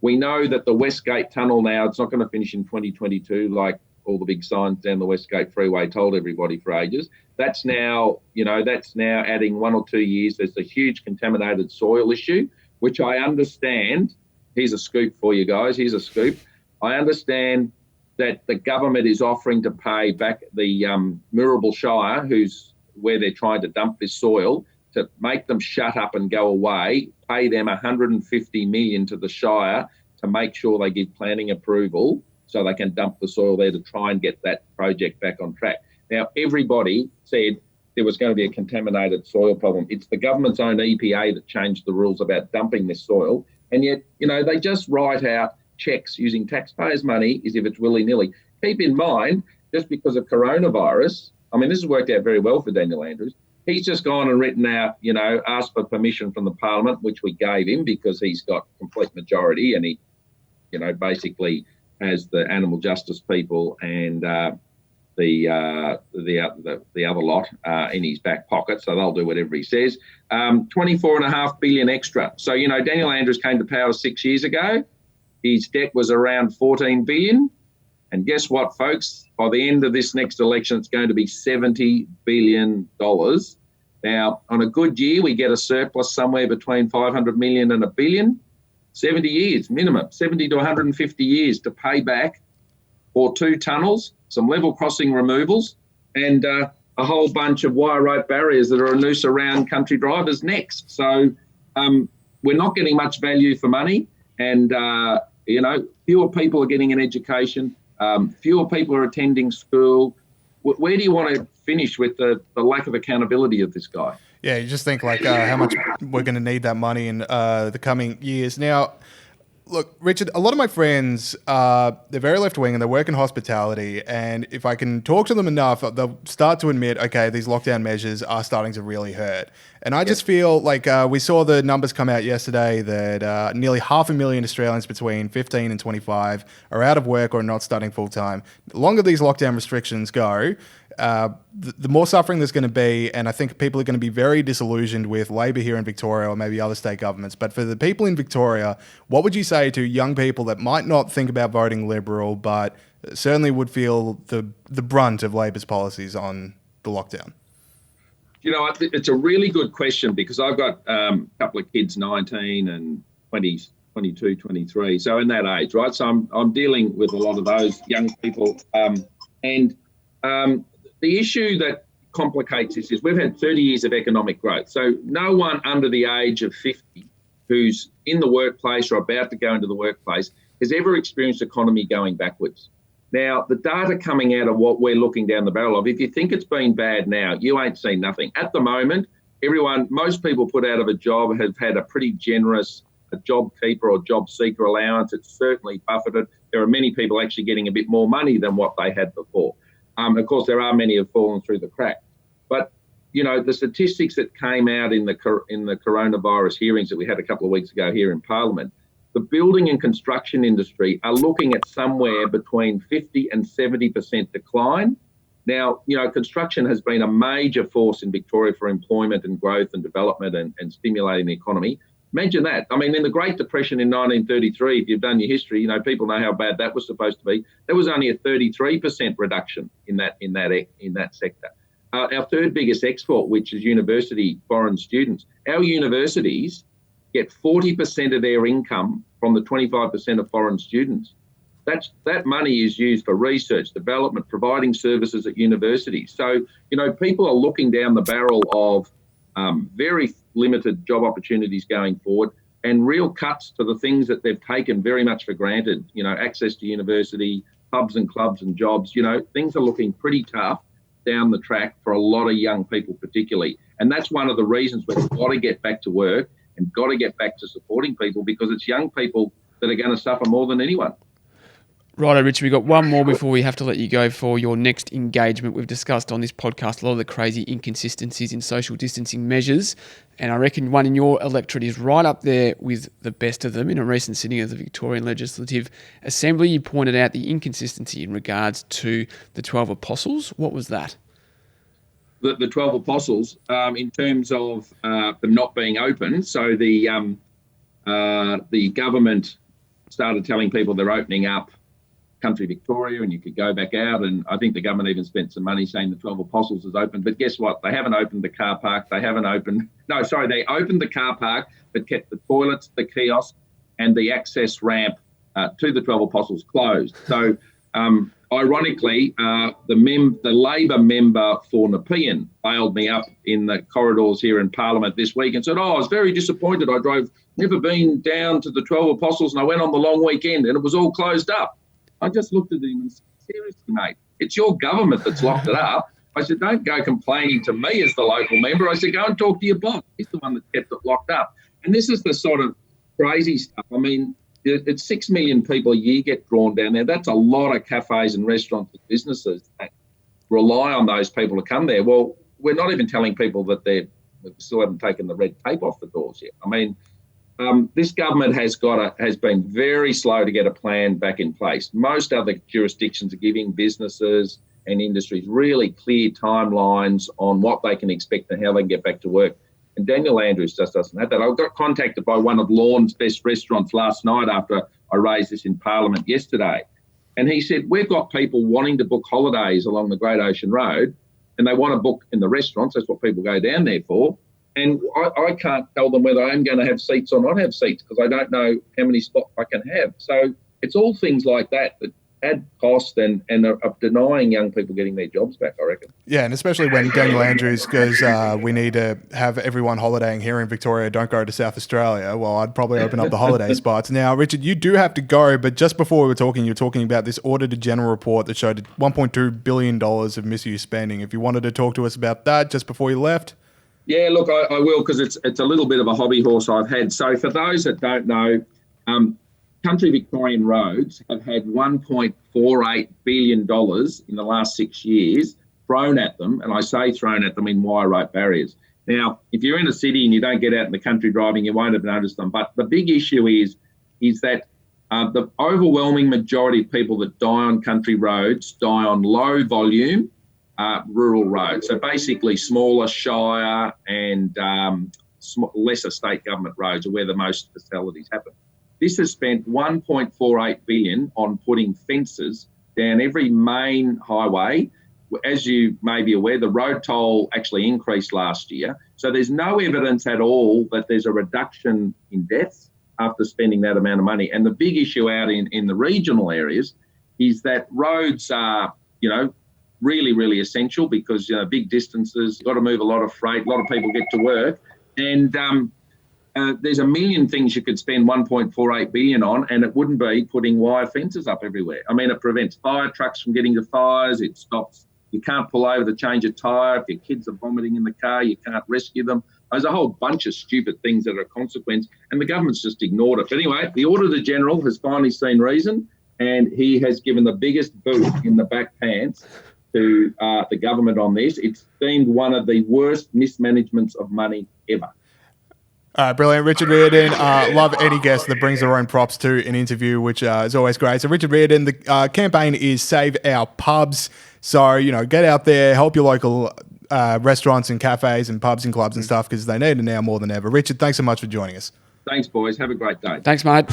Speaker 5: We know that the Westgate Tunnel now, it's not going to finish in 2022 like all the big signs down the Westgate Freeway told everybody for ages. That's now adding 1 or 2 years. There's a huge contaminated soil issue, which I understand. Here's a scoop for you guys. Here's a scoop. I understand that the government is offering to pay back the Moorabool Shire, where they're trying to dump this soil, to make them shut up and go away, pay them $150 million to the Shire to make sure they give planning approval so they can dump the soil there to try and get that project back on track. Now, everybody said there was going to be a contaminated soil problem. It's the government's own EPA that changed the rules about dumping this soil. And yet, they just write out checks using taxpayers' money as if it's willy-nilly. Keep in mind, just because of coronavirus. I mean, this has worked out very well for Daniel Andrews. He's just gone and written out, asked for permission from the Parliament, which we gave him because he's got complete majority, and he, basically has the animal justice people and the other lot in his back pocket, so they'll do whatever he says. 24.5 billion extra. So, Daniel Andrews came to power 6 years ago. His debt was around 14 billion. And guess what, folks? By the end of this next election, it's going to be $70 billion. Now, on a good year, we get a surplus somewhere between 500 million and a billion. 70 years minimum, 70 to 150 years to pay back for 2 tunnels, some level crossing removals, and a whole bunch of wire rope barriers that are a noose around country drivers' necks. So we're not getting much value for money, and, fewer people are getting an education. Fewer people are attending school. Where do you want to finish with the lack of accountability of this guy?
Speaker 2: Yeah, you just think how much we're going to need that money in the coming years. Now, look, Richard, a lot of my friends, they're very left-wing and they work in hospitality. And if I can talk to them enough, they'll start to admit, okay, these lockdown measures are starting to really hurt. And I just feel like we saw the numbers come out yesterday that nearly 500,000 Australians between 15 and 25 are out of work or not studying full-time. The longer these lockdown restrictions go, the more suffering there's going to be, and I think people are going to be very disillusioned with Labor here in Victoria or maybe other state governments. But for the people in Victoria, what would you say to young people that might not think about voting Liberal but certainly would feel the brunt of Labor's policies on the lockdown?
Speaker 5: It's a really good question because I've got a couple of kids, 19 and 20, 22, 23, so in that age, right? So I'm dealing with a lot of those young people, and the issue that complicates this is we've had 30 years of economic growth. So no one under the age of 50 who's in the workplace or about to go into the workplace has ever experienced economy going backwards. Now, the data coming out of what we're looking down the barrel of, if you think it's been bad now, you ain't seen nothing. At the moment, most people put out of a job have had a pretty generous job keeper or job seeker allowance. It's certainly buffeted. There are many people actually getting a bit more money than what they had before. Of course, there are many who have fallen through the cracks. But, the statistics that came out in the coronavirus hearings that we had a couple of weeks ago here in Parliament, the building and construction industry are looking at somewhere between 50 and 70% decline. Now, construction has been a major force in Victoria for employment and growth and development and stimulating the economy. Imagine that. I mean, in the Great Depression in 1933, if you've done your history, people know how bad that was supposed to be. There was only a 33% reduction in that sector. Our third biggest export, which is university foreign students, our universities get 40% of their income from the 25% of foreign students. That money is used for research, development, providing services at universities. So, people are looking down the barrel of very limited job opportunities going forward and real cuts to the things that they've taken very much for granted, access to university, pubs and clubs and jobs. Things are looking pretty tough down the track for a lot of young people particularly. And that's one of the reasons we've got to get back to work and got to get back to supporting people, because it's young people that are going to suffer more than anyone.
Speaker 3: Righto, Richard, we've got one more before we have to let you go for your next engagement. We've discussed on this podcast a lot of the crazy inconsistencies in social distancing measures, and I reckon one in your electorate is right up there with the best of them. In a recent sitting of the Victorian Legislative Assembly, you pointed out the inconsistency in regards to the 12 apostles. What was that?
Speaker 5: The 12 apostles, in terms of them not being open. So the government started telling people they're opening up country Victoria and you could go back out, and I think the government even spent some money saying the 12 apostles is open. But guess what? They haven't opened the car park. They opened the car park but kept the toilets, the kiosk and the access ramp to the 12 apostles closed. So ironically, the Labor member for Nepean bailed me up in the corridors here in Parliament this week and said, I was very disappointed. Never been down to the 12 apostles and I went on the long weekend and it was all closed up. I just looked at him and said, seriously, mate, it's your government that's locked it up. I said, don't go complaining to me as the local member. I said, go and talk to your boss. He's the one that kept it locked up. And this is the sort of crazy stuff. I mean, it's 6 million people a year get drawn down there. That's a lot of cafes and restaurants and businesses that rely on those people to come there. Well, we're not even telling people that they still haven't taken the red tape off the doors yet. I mean, this government has been very slow to get a plan back in place. Most other jurisdictions are giving businesses and industries really clear timelines on what they can expect and how they can get back to work. And Daniel Andrews just doesn't have that. I got contacted by one of Lorne's best restaurants last night after I raised this in Parliament yesterday. And he said, we've got people wanting to book holidays along the Great Ocean Road, and they want to book in the restaurants. That's what people go down there for. And I can't tell them whether I'm going to have seats or not have seats because I don't know how many spots I can have. So it's all things like that add cost and are denying young people getting their jobs back, I reckon.
Speaker 2: Yeah, and especially when Daniel Andrews goes, we need to have everyone holidaying here in Victoria, don't go to South Australia. Well, I'd probably open up the holiday spots. Now, Richard, you do have to go, but just before we were talking, you were talking about this Auditor General report that showed $1.2 billion of misuse spending. If you wanted to talk to us about that just before you left.
Speaker 5: Yeah, look, I will, because it's a little bit of a hobby horse I've had. So for those that don't know, Country Victorian Roads have had $1.48 billion in the last 6 years thrown at them, and I say thrown at them in wire rope barriers. Now, if you're in a city and you don't get out in the country driving, you won't have noticed them. But the big issue is that the overwhelming majority of people that die on country roads die on low volume rural roads. So basically smaller shire and lesser state government roads are where the most fatalities happen. This has spent $1.48 billion on putting fences down every main highway. As you may be aware, the road toll actually increased last year. So there's no evidence at all that there's a reduction in deaths after spending that amount of money. And the big issue out in the regional areas is that roads are, really, really essential because, big distances, you've got to move a lot of freight, a lot of people get to work. And there's a million things you could spend $1.48 billion on, and it wouldn't be putting wire fences up everywhere. I mean, it prevents fire trucks from getting to fires. It stops. You can't pull over to change a tyre. If your kids are vomiting in the car, you can't rescue them. There's a whole bunch of stupid things that are a consequence, and the government's just ignored it. But anyway, the Auditor General has finally seen reason, and he has given the biggest boot in the back pants to the government on this. It's deemed one of the worst mismanagements of money ever.
Speaker 2: Brilliant. Richard Riordan, love any guest that brings their own props to an interview, which is always great. So Richard Riordan, the campaign is Save Our Pubs. So, get out there, help your local restaurants and cafes and pubs and clubs and stuff because they need it now more than ever. Richard, thanks so much for joining us.
Speaker 5: Thanks, boys. Have a great day.
Speaker 3: Thanks, mate.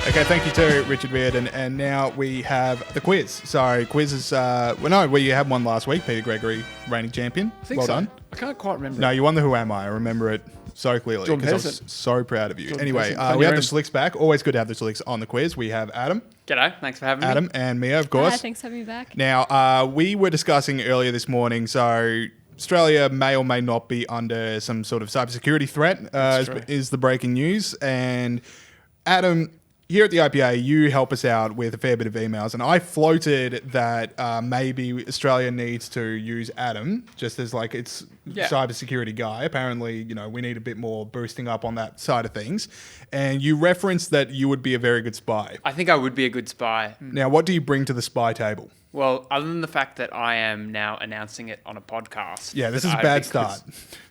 Speaker 2: Okay, thank you to Richard Riordan. And now we have the quiz. So quiz is, you had one last week, Peter Gregory, reigning champion.
Speaker 3: I think
Speaker 2: well
Speaker 3: so.
Speaker 2: done.
Speaker 3: I can't quite remember.
Speaker 2: No, you won the Who Am I remember it so clearly
Speaker 3: Jordan
Speaker 2: because I was
Speaker 3: Peterson.
Speaker 2: so proud of you.
Speaker 3: Jordan
Speaker 2: Anyway,
Speaker 3: Peterson.
Speaker 2: we have the Schlichts back. Always good to have the Schlichts on the quiz. We have Adam.
Speaker 6: G'day, thanks for having me.
Speaker 2: Adam and Mia, of course.
Speaker 7: Hi, thanks for having me back.
Speaker 2: Now, we were discussing earlier this morning, so Australia may or may not be under some sort of cybersecurity threat, is the breaking news. And Adam, here at the IPA, you help us out with a fair bit of emails, and I floated that maybe Australia needs to use Adam just as its cybersecurity guy. Apparently, we need a bit more boosting up on that side of things. And you referenced that you would be a very good spy.
Speaker 6: I think I would be a good spy.
Speaker 2: Now, what do you bring to the spy table?
Speaker 6: Well, other than the fact that I am now announcing it on a podcast.
Speaker 2: Yeah, this is a bad start.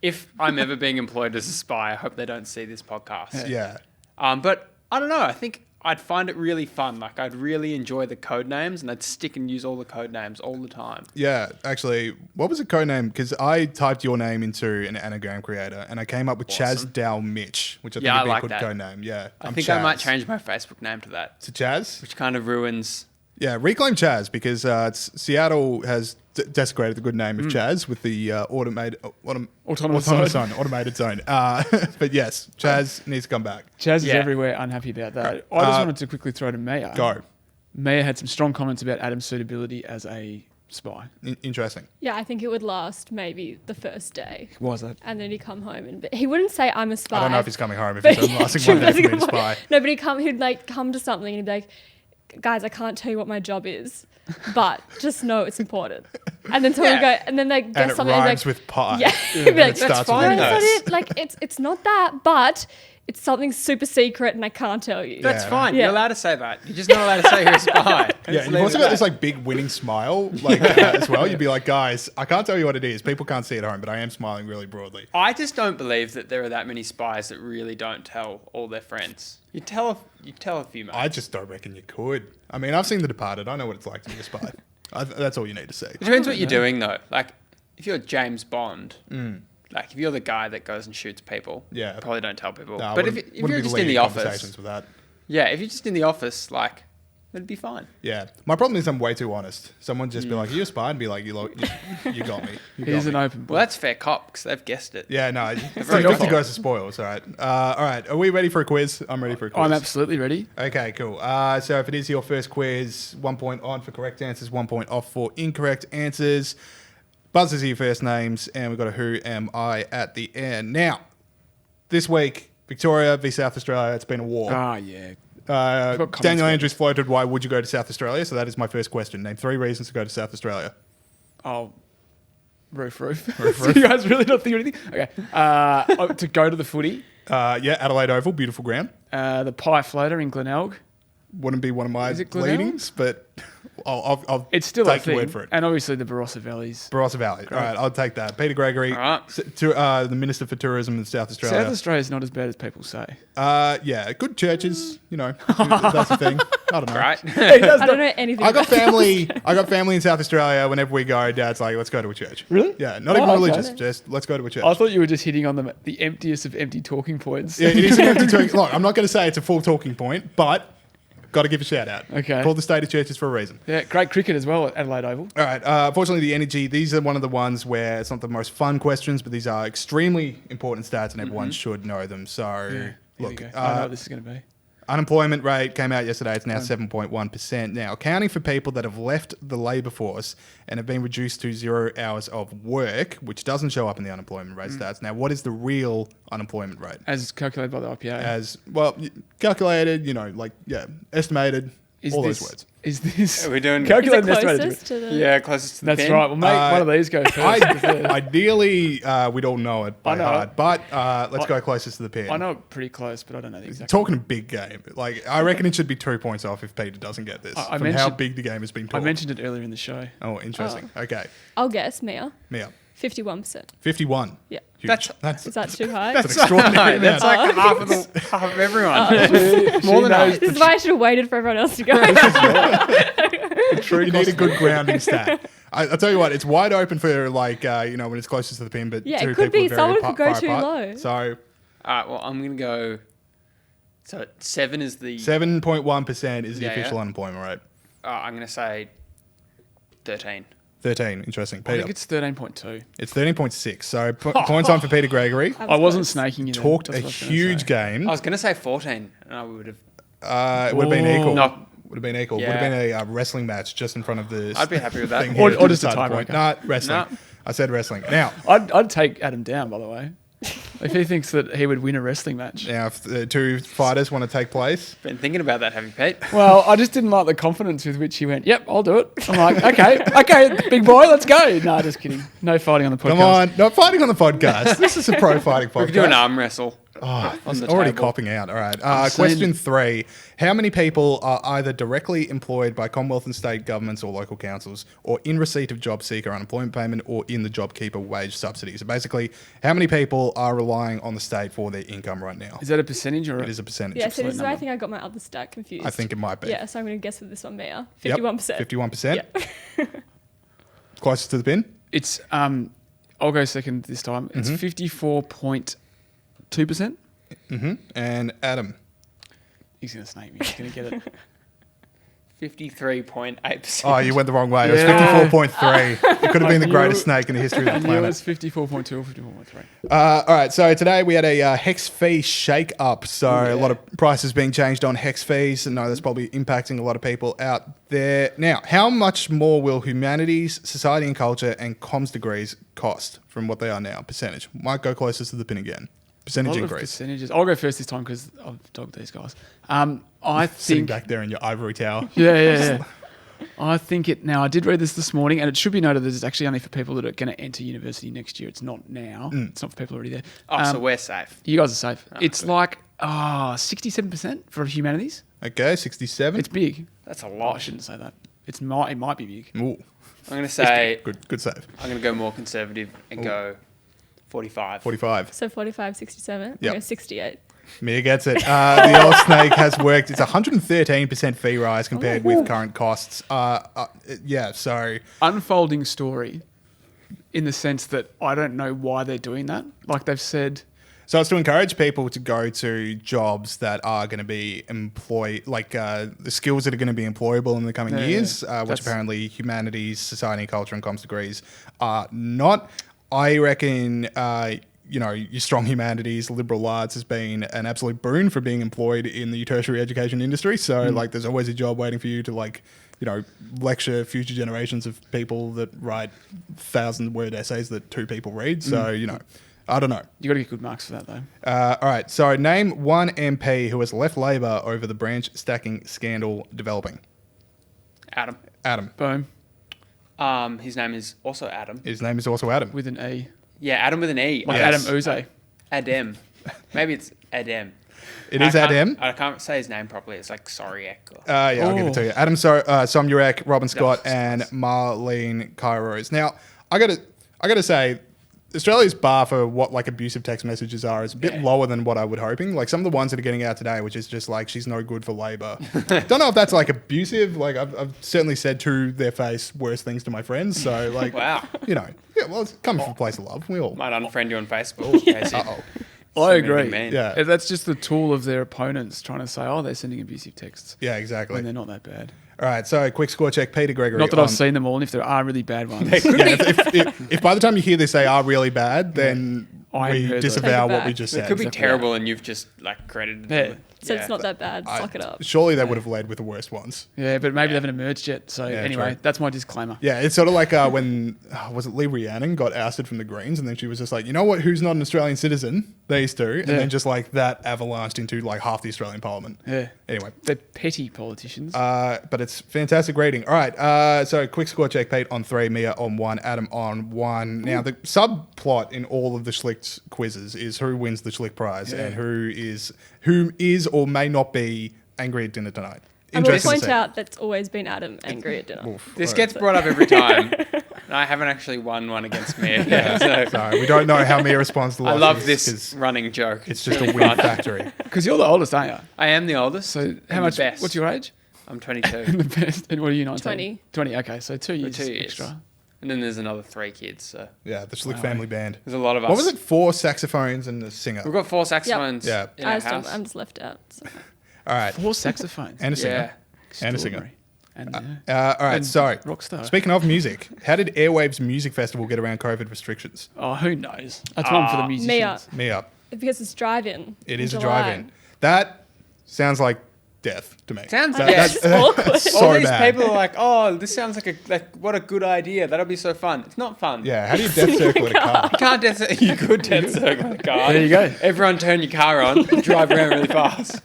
Speaker 6: If I'm ever being employed as a spy, I hope they don't see this podcast.
Speaker 2: Yeah.
Speaker 6: But I don't know. I think I'd find it really fun. I'd really enjoy the code names, and I'd stick and use all the code names all the time.
Speaker 2: Yeah, actually, what was the code name? Because I typed your name into an anagram creator, and I came up with Chaz Dal Mitch, which I think would be a good code name. Yeah,
Speaker 6: I think Chaz. I might change my Facebook name to that.
Speaker 2: To Chaz?
Speaker 6: Which kind of ruins...
Speaker 2: Yeah, reclaim Chaz, because Seattle has desecrated the good name of Chaz with the autonomous zone. But yes, Chaz needs to come back.
Speaker 3: Chaz is everywhere unhappy about that. I just wanted to quickly throw to Mia.
Speaker 2: Go.
Speaker 3: Mia had some strong comments about Adam's suitability as a spy.
Speaker 2: Interesting.
Speaker 7: Yeah, I think it would last maybe the first day.
Speaker 3: Why is that?
Speaker 7: And then he'd come home and he wouldn't say I'm a spy.
Speaker 2: I don't know if he's coming home if he's lasting one day for me to spy.
Speaker 7: No, but he'd come to something and he'd be like, guys, I can't tell you what my job is, but just know it's important. And then someone would go, and then they guess something.
Speaker 2: And it rhymes with pie.
Speaker 7: Yeah, he'd be like,
Speaker 2: that's
Speaker 7: fine. That's not it. It's not that, but it's something super secret and I can't tell you.
Speaker 6: That's fine.
Speaker 7: Yeah.
Speaker 6: You're allowed to say that. You're just not allowed to say you're a spy.
Speaker 2: Yeah, you've also got this like big winning smile like as well. You'd be like, guys, I can't tell you what it is. People can't see it at home, but I am smiling really broadly.
Speaker 6: I just don't believe that there are that many spies that really don't tell all their friends. You tell a few mates.
Speaker 2: I just don't reckon you could. I mean, I've seen The Departed. I know what it's like to be a spy. That's all you need to see.
Speaker 6: It depends what you're doing though. Like if you're James Bond, like if you're the guy that goes and shoots people,
Speaker 2: Yeah.
Speaker 6: probably don't tell people.
Speaker 2: No, I
Speaker 6: but if
Speaker 2: wouldn't-
Speaker 6: you're
Speaker 2: wouldn't be
Speaker 6: just in
Speaker 2: leading
Speaker 6: the office,
Speaker 2: conversations with that.
Speaker 6: yeah, if you're just in the office, like it'd be fine.
Speaker 2: Yeah. My problem is I'm way too honest. Someone just be like, "Are you a spy?" and be like, "You got me." You
Speaker 3: He's
Speaker 2: got
Speaker 3: an
Speaker 2: me."
Speaker 3: open book.
Speaker 6: Well, that's fair cop because they've guessed it.
Speaker 2: Yeah, no.
Speaker 6: Very
Speaker 2: 50
Speaker 6: awful.
Speaker 2: goes to spoils. All right. All right. Are we ready for a quiz? I'm ready for a quiz.
Speaker 3: I'm absolutely ready.
Speaker 2: Okay, cool. So if it is your first quiz, 1 point on for correct answers, 1 point off for incorrect answers. Buzzers are your first names, and we've got a who am I at the end. Now, this week, Victoria v South Australia, it's been a war.
Speaker 3: Ah, yeah. got comments
Speaker 2: Daniel
Speaker 3: about
Speaker 2: Andrews floated, why would you go to South Australia? So that is my first question. Name 3 reasons to go to South Australia.
Speaker 3: Oh, roof. So you guys really don't think of anything? Okay. To go to the footy,
Speaker 2: Yeah, Adelaide Oval, beautiful ground.
Speaker 3: the pie floater in Glenelg.
Speaker 2: Wouldn't be one of my
Speaker 3: Is it Glenelg?
Speaker 2: leanings, but I'll
Speaker 3: It's still
Speaker 2: take
Speaker 3: a
Speaker 2: your
Speaker 3: thing.
Speaker 2: word for it.
Speaker 3: And obviously the Barossa Valleys.
Speaker 2: Barossa Valley. All right, I'll take that. Peter Gregory,
Speaker 6: All right.
Speaker 2: the Minister for Tourism in South Australia.
Speaker 3: South Australia's not as bad as people say.
Speaker 2: Yeah, good churches, that's the thing. I don't know.
Speaker 6: Right?
Speaker 7: I don't know anything.
Speaker 2: I got
Speaker 7: about
Speaker 2: family. I got family in South Australia. Whenever we go, Dad's like, "Let's go to a church."
Speaker 3: Really?
Speaker 2: Yeah, not even
Speaker 3: Oh, okay.
Speaker 2: religious. Just let's go to a church.
Speaker 3: I thought you were just hitting on the emptiest of empty talking points.
Speaker 2: Yeah, it is an empty talking. Look, I'm not going to say it's a full talking point, but got to give a shout out.
Speaker 3: Okay.
Speaker 2: Called the state of churches for a reason.
Speaker 3: Yeah, great cricket as well at Adelaide Oval.
Speaker 2: All right. Unfortunately, the energy. These are one of the ones where it's not the most fun questions, but these are extremely important stats, and everyone should know them. So,
Speaker 3: Here we
Speaker 2: look,
Speaker 3: go. I know what this is going to be.
Speaker 2: unemployment rate came out yesterday. It's now 7.1%. Now, accounting for people that have left the labour force and have been reduced to 0 hours of work, which doesn't show up in the unemployment rate stats. Now, what is the real unemployment rate?
Speaker 3: As calculated by the IPA.
Speaker 2: As well, calculated. Estimated. All those words.
Speaker 3: Is this...
Speaker 6: Are we doing-
Speaker 7: Is
Speaker 3: calculated
Speaker 7: it
Speaker 3: and estimated?
Speaker 7: closest to the...
Speaker 6: Yeah, closest to the
Speaker 3: That's
Speaker 6: pin.
Speaker 3: right. We'll make one of these go first.
Speaker 2: Ideally, we'd all know it by
Speaker 3: I know
Speaker 2: heart,
Speaker 3: it.
Speaker 2: but let's go closest to the pin.
Speaker 3: I know it pretty close, but I don't know the exact...
Speaker 2: Talking a big game. Like, I reckon it should be 2 points off if Peter doesn't get this.
Speaker 3: I
Speaker 2: from how
Speaker 3: mentioned-
Speaker 2: big the game has been
Speaker 3: I
Speaker 2: talked.
Speaker 3: mentioned it earlier in the show.
Speaker 2: Oh, interesting. Okay.
Speaker 7: I'll guess, Mia.
Speaker 2: Mia.
Speaker 7: 51%.
Speaker 2: 51.
Speaker 7: Yeah.
Speaker 2: Huge.
Speaker 6: That's-
Speaker 7: Is that too high?
Speaker 2: That's an extraordinary
Speaker 6: No, that's
Speaker 2: amount.
Speaker 6: like half of everyone. More than us.
Speaker 7: This is why I should have waited for everyone else to go.
Speaker 2: You need a good grounding stat. I'll tell you what, it's wide open for when it's closest to the pin, but
Speaker 7: Yeah,
Speaker 2: two
Speaker 7: it could
Speaker 2: people
Speaker 7: be
Speaker 2: are very
Speaker 7: someone could go
Speaker 2: far
Speaker 7: too
Speaker 2: apart.
Speaker 7: low.
Speaker 2: So
Speaker 6: All right, well, I'm going to go... So 7 is the...
Speaker 2: 7.1% is the
Speaker 6: Yeah,
Speaker 2: official
Speaker 6: yeah.
Speaker 2: unemployment rate.
Speaker 6: I'm going to say 13.
Speaker 2: 13, interesting.
Speaker 3: I
Speaker 2: Peter.
Speaker 3: think it's 13.2.
Speaker 2: It's 13.6. So points on for Peter Gregory.
Speaker 3: I wasn't
Speaker 7: close.
Speaker 3: snaking you then.
Speaker 2: Talked
Speaker 3: That's
Speaker 2: a
Speaker 3: what I was gonna
Speaker 2: huge
Speaker 3: say.
Speaker 2: game.
Speaker 6: I was going to say 14, and I would have...
Speaker 2: It would have been equal.
Speaker 6: No.
Speaker 2: Would have been equal.
Speaker 6: Yeah.
Speaker 2: Would have been a wrestling match just in front of the.
Speaker 6: I'd be happy with that.
Speaker 2: thing
Speaker 3: Or-
Speaker 2: here
Speaker 3: or
Speaker 2: to
Speaker 3: just a
Speaker 2: decide the point.
Speaker 3: tiebreaker.
Speaker 2: No, wrestling.
Speaker 6: No.
Speaker 2: I said wrestling. Now,
Speaker 3: I'd take Adam down, by the way. If he thinks that he would win a wrestling match.
Speaker 2: if the two fighters want to take place,
Speaker 6: Been thinking about that, have you, Pete?
Speaker 3: Well, I just didn't like the confidence with which he went, yep, I'll do it. I'm like, okay, big boy, let's go. No, just kidding. No fighting on the podcast.
Speaker 2: come on, not fighting on the podcast. This is a pro fighting
Speaker 6: We could do an
Speaker 2: podcast.
Speaker 6: arm wrestle.
Speaker 2: Oh,
Speaker 6: on the
Speaker 2: already
Speaker 6: table.
Speaker 2: copping out. All right.
Speaker 3: seeing-
Speaker 2: Question 3. How many people are either directly employed by Commonwealth and state governments or local councils, or in receipt of job seeker unemployment payment, or in the JobKeeper wage subsidy? So basically, how many people are relying on the state for their income right now?
Speaker 3: Is that a percentage or
Speaker 2: It is a percentage.
Speaker 7: Yeah, so
Speaker 3: Absolute
Speaker 7: this is where I
Speaker 3: number.
Speaker 7: think I got my other stat confused.
Speaker 2: I think it might be.
Speaker 7: Yeah, so I'm going to guess with this one, Mia.
Speaker 2: Yep,
Speaker 7: 51%.
Speaker 2: 51%.
Speaker 7: Yeah.
Speaker 2: Closest to the pin?
Speaker 3: It's, I'll go second this time. It's 54.2%.
Speaker 2: And Adam.
Speaker 3: He's going to snake me. He's going to get it.
Speaker 6: 53.8%.
Speaker 2: Oh, you went the wrong way. It was
Speaker 3: Yeah.
Speaker 2: 54.3. It could have been the
Speaker 3: knew
Speaker 2: greatest
Speaker 3: it.
Speaker 2: snake in the history
Speaker 3: I
Speaker 2: of the
Speaker 3: knew it
Speaker 2: planet.
Speaker 3: was 54.2 or 54.3.
Speaker 2: All right, so today we had a hex fee shake up. So a lot of prices being changed on hex fees. And no, that's probably impacting a lot of people out there. Now, how much more will humanities, society and culture, and comms degrees cost from what they are now? Percentage. Might go closest to the pin again. Percentage
Speaker 3: A lot of
Speaker 2: increase.
Speaker 3: percentages. I'll go first this time because I've dogged these guys. I
Speaker 2: Sitting
Speaker 3: think...
Speaker 2: back there in your ivory tower.
Speaker 3: Yeah. I think it now. I did read this morning, and it should be noted that it's actually only for people that are going to enter university next year. It's not now. It's not for people already there.
Speaker 6: Oh, so we're safe.
Speaker 3: You guys are safe. It's like Oh, 67% for humanities.
Speaker 2: Okay, 67.
Speaker 3: It's big.
Speaker 6: That's a
Speaker 3: Oh, I
Speaker 6: lot.
Speaker 3: shouldn't say that. It might be big.
Speaker 2: Ooh,
Speaker 6: I'm going to say
Speaker 2: good save.
Speaker 6: I'm going to go more conservative and go 45.
Speaker 2: 45.
Speaker 7: So 45, 67.
Speaker 2: Yep.
Speaker 7: Okay, 68.
Speaker 2: Mia gets it. The old snake has worked. It's 113% fee rise compared with current costs. Yeah, so
Speaker 3: Unfolding story in the sense that I don't know why they're doing that. Like they've said,
Speaker 2: So it's to encourage people to go to jobs that are going to be the skills that are going to be employable in the coming years, which
Speaker 3: That's-
Speaker 2: apparently humanities, society, culture, and comms degrees are not. I reckon, your strong humanities, liberal arts has been an absolute boon for being employed in the tertiary education industry. So, there's always a job waiting for you to, lecture future generations of people that write 1,000-word essays that 2 people read. So, I don't know.
Speaker 3: you got to get good marks for that though.
Speaker 2: All right. So name one MP who has left Labor over the branch stacking scandal developing.
Speaker 6: Adam.
Speaker 2: Adam.
Speaker 3: Boom.
Speaker 6: His name is also Adam.
Speaker 2: His name is also Adam.
Speaker 3: With an E.
Speaker 6: Yeah, Adam with an E.
Speaker 3: Like
Speaker 2: Yes.
Speaker 3: Adam Uze.
Speaker 6: Adem. Maybe it's Adem.
Speaker 2: It is
Speaker 6: I can't-
Speaker 2: Adam.
Speaker 6: I can't say his name properly. It's like Soriek.
Speaker 2: Yeah, I'll give it to you. Adam Somurek, Robin Scott,
Speaker 6: Yes,
Speaker 2: and
Speaker 6: yes.
Speaker 2: Marlene Kairos. Now, I gotta say, Australia's bar for what abusive text messages are is a bit lower than what I would hoping. Like some of the ones that are getting out today, which is just like she's no good for Labor. Don't know if that's abusive. Like I've certainly said to their face worse things to my friends. So
Speaker 6: Wow.
Speaker 2: it's coming from a place of love. We all.
Speaker 6: Might unfriend you on Facebook. Casey.
Speaker 2: Uh-oh.
Speaker 3: I agree.
Speaker 6: Man.
Speaker 2: Yeah.
Speaker 3: That's just the tool of their opponents trying to say, oh, they're sending abusive texts.
Speaker 2: Yeah, exactly.
Speaker 3: When they're not that bad.
Speaker 2: All right, so quick score check. Peter Gregory.
Speaker 3: Not that I've seen them all, and if there are really bad ones.
Speaker 2: If by the time you hear this they are really bad, then
Speaker 3: I
Speaker 2: we
Speaker 3: heard those.
Speaker 2: disavow
Speaker 7: Take it
Speaker 2: what we
Speaker 7: back.
Speaker 2: just
Speaker 6: It
Speaker 2: said.
Speaker 6: could be terrible and you've just credited
Speaker 3: Yeah.
Speaker 6: them.
Speaker 7: So it's not that bad. Suck it up.
Speaker 2: Surely they would have led with the worst ones.
Speaker 3: Yeah, but maybe they haven't emerged yet. So anyway,
Speaker 2: true.
Speaker 3: that's my disclaimer.
Speaker 2: Yeah, it's sort of like when, was it Lee Rhiannon got ousted from the Greens, and then she was just like, you know what, who's not an Australian citizen? These two. And then just that avalanched into half the Australian Parliament.
Speaker 3: Yeah.
Speaker 2: Anyway.
Speaker 3: They're petty politicians.
Speaker 2: But it's fantastic reading. All right, so quick score check, Pete on 3, Mia on 1, Adam on 1. Now, the subplot in all of the Schlichts quizzes is who wins the Schlicht prize and who is or may not be angry at dinner tonight.
Speaker 7: I will
Speaker 2: Interesting to
Speaker 7: point
Speaker 2: see.
Speaker 7: out that's always been Adam angry at dinner.
Speaker 6: This gets brought up every time. And I haven't actually won one against me. So
Speaker 2: Sorry, we don't know how Mia responds to
Speaker 6: I
Speaker 2: losses
Speaker 6: love this
Speaker 2: 'cause
Speaker 6: running joke.
Speaker 2: It's just
Speaker 6: really
Speaker 2: a weird
Speaker 6: fun.
Speaker 2: factory.
Speaker 3: Because you're the oldest, aren't you?
Speaker 6: I am the oldest.
Speaker 3: So how
Speaker 6: and
Speaker 3: much?
Speaker 6: the best.
Speaker 3: What's your age?
Speaker 6: I'm 22.
Speaker 3: The best. And what are you, 19?
Speaker 7: 20.
Speaker 3: 20, okay. So 2 years,
Speaker 6: 2 years.
Speaker 3: extra.
Speaker 6: And then there's another 3 kids. So
Speaker 2: Yeah, the Schlicht family band.
Speaker 6: there's a lot of us.
Speaker 2: What was it? 4 saxophones and a singer.
Speaker 6: We've got 4 saxophones
Speaker 2: Yeah.
Speaker 6: in our
Speaker 7: I'm
Speaker 6: house.
Speaker 7: just left out. So.
Speaker 2: All right,
Speaker 3: 4 saxophones.
Speaker 2: and a singer.
Speaker 6: Yeah.
Speaker 2: And a singer.
Speaker 3: Extraordinary. And,
Speaker 2: All right,
Speaker 3: And
Speaker 2: so
Speaker 3: Rockstar.
Speaker 2: speaking of music, how did Airwaves Music Festival get around COVID restrictions?
Speaker 3: oh, who knows? That's one for the musicians.
Speaker 2: Mia,
Speaker 7: Because it's drive-in.
Speaker 2: it
Speaker 7: in
Speaker 2: is a
Speaker 7: July.
Speaker 2: drive-in. That sounds like death to me.
Speaker 6: Sounds
Speaker 2: That-
Speaker 6: yeah.
Speaker 7: It's awkward.
Speaker 2: so
Speaker 6: All these
Speaker 2: bad.
Speaker 6: people are like, oh, this sounds like what a good idea. That'll be so fun. It's not fun.
Speaker 2: Yeah, how do you death circle at a car?
Speaker 6: You can't death. You could death circle the car.
Speaker 3: There you go.
Speaker 6: Everyone turn your car on, drive around really fast.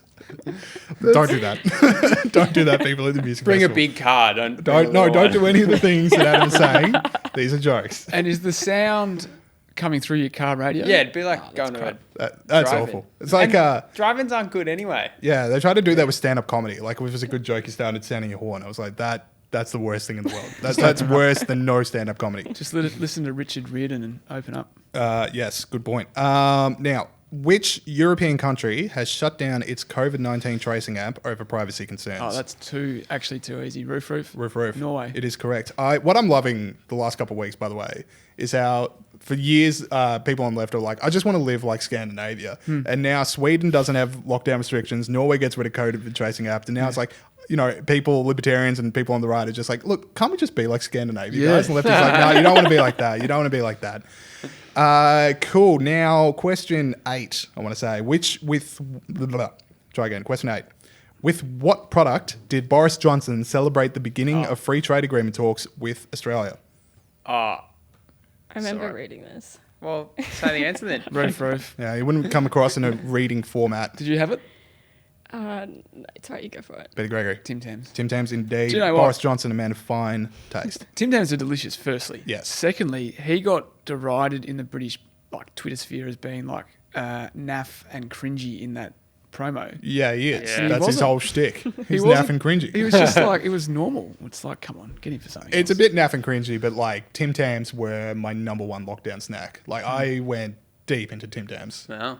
Speaker 2: Don't do that. Don't do that, people at the music
Speaker 6: Bring a
Speaker 2: festival.
Speaker 6: big car. Don't
Speaker 2: Don't do any of the things that Adam's saying. These are jokes.
Speaker 3: And is the sound coming through your car radio?
Speaker 6: Yeah, it'd be like going to a
Speaker 2: That's
Speaker 6: drive-in.
Speaker 2: awful. It's like,
Speaker 6: And drive-ins aren't good anyway.
Speaker 2: yeah, they tried to do that with stand-up comedy. Like, if it was a good joke, you started sounding your horn. I was like, that's the worst thing in the world. That's worse than no stand-up comedy.
Speaker 3: Just listen to Richard Riordan and open up.
Speaker 2: Yes, good point. Now, which European country has shut down its COVID-19 tracing app over privacy concerns?
Speaker 3: Oh, that's too easy. Roof.
Speaker 2: Roof.
Speaker 3: Norway.
Speaker 2: It is correct. What I'm loving the last couple of weeks, by the way, is how for years people on the left are like, I just want to live like Scandinavia. And now Sweden doesn't have lockdown restrictions. Norway gets rid of COVID tracing app. And now it's like, people, libertarians and people on the right are just like, look, can't we just be like Scandinavia, guys? And the left is like, no, you don't want to be like that. You don't want to be like that. Cool. Now, question 8, I want to say, question 8. With what product did Boris Johnson celebrate the beginning of free trade agreement talks with Australia?
Speaker 7: I remember
Speaker 6: Sorry.
Speaker 7: reading this.
Speaker 6: Well, say the answer then.
Speaker 3: Roof.
Speaker 2: Yeah, you wouldn't come across in a reading format.
Speaker 3: Did you have it?
Speaker 7: It's right, you go for it.
Speaker 2: Peter Gregory.
Speaker 3: Tim Tams.
Speaker 2: Tim Tams, indeed.
Speaker 3: Do you know what?
Speaker 2: Boris Johnson, a man of fine taste.
Speaker 3: Tim Tams are delicious, firstly.
Speaker 2: Yes.
Speaker 3: Secondly, he got derided in the British Twitter sphere as being naff and cringy in that promo.
Speaker 2: Yeah, he is.
Speaker 6: Yeah.
Speaker 2: That's
Speaker 3: He
Speaker 2: his
Speaker 3: wasn't.
Speaker 2: whole shtick. He's
Speaker 3: wasn't-
Speaker 2: naff and cringy.
Speaker 3: He was just like, it was normal. It's like, come on, get him for something.
Speaker 2: It's a
Speaker 3: else.
Speaker 2: bit naff and cringy, but like Tim Tams were my number one lockdown snack. Like I went deep into Tim Tams.
Speaker 6: No.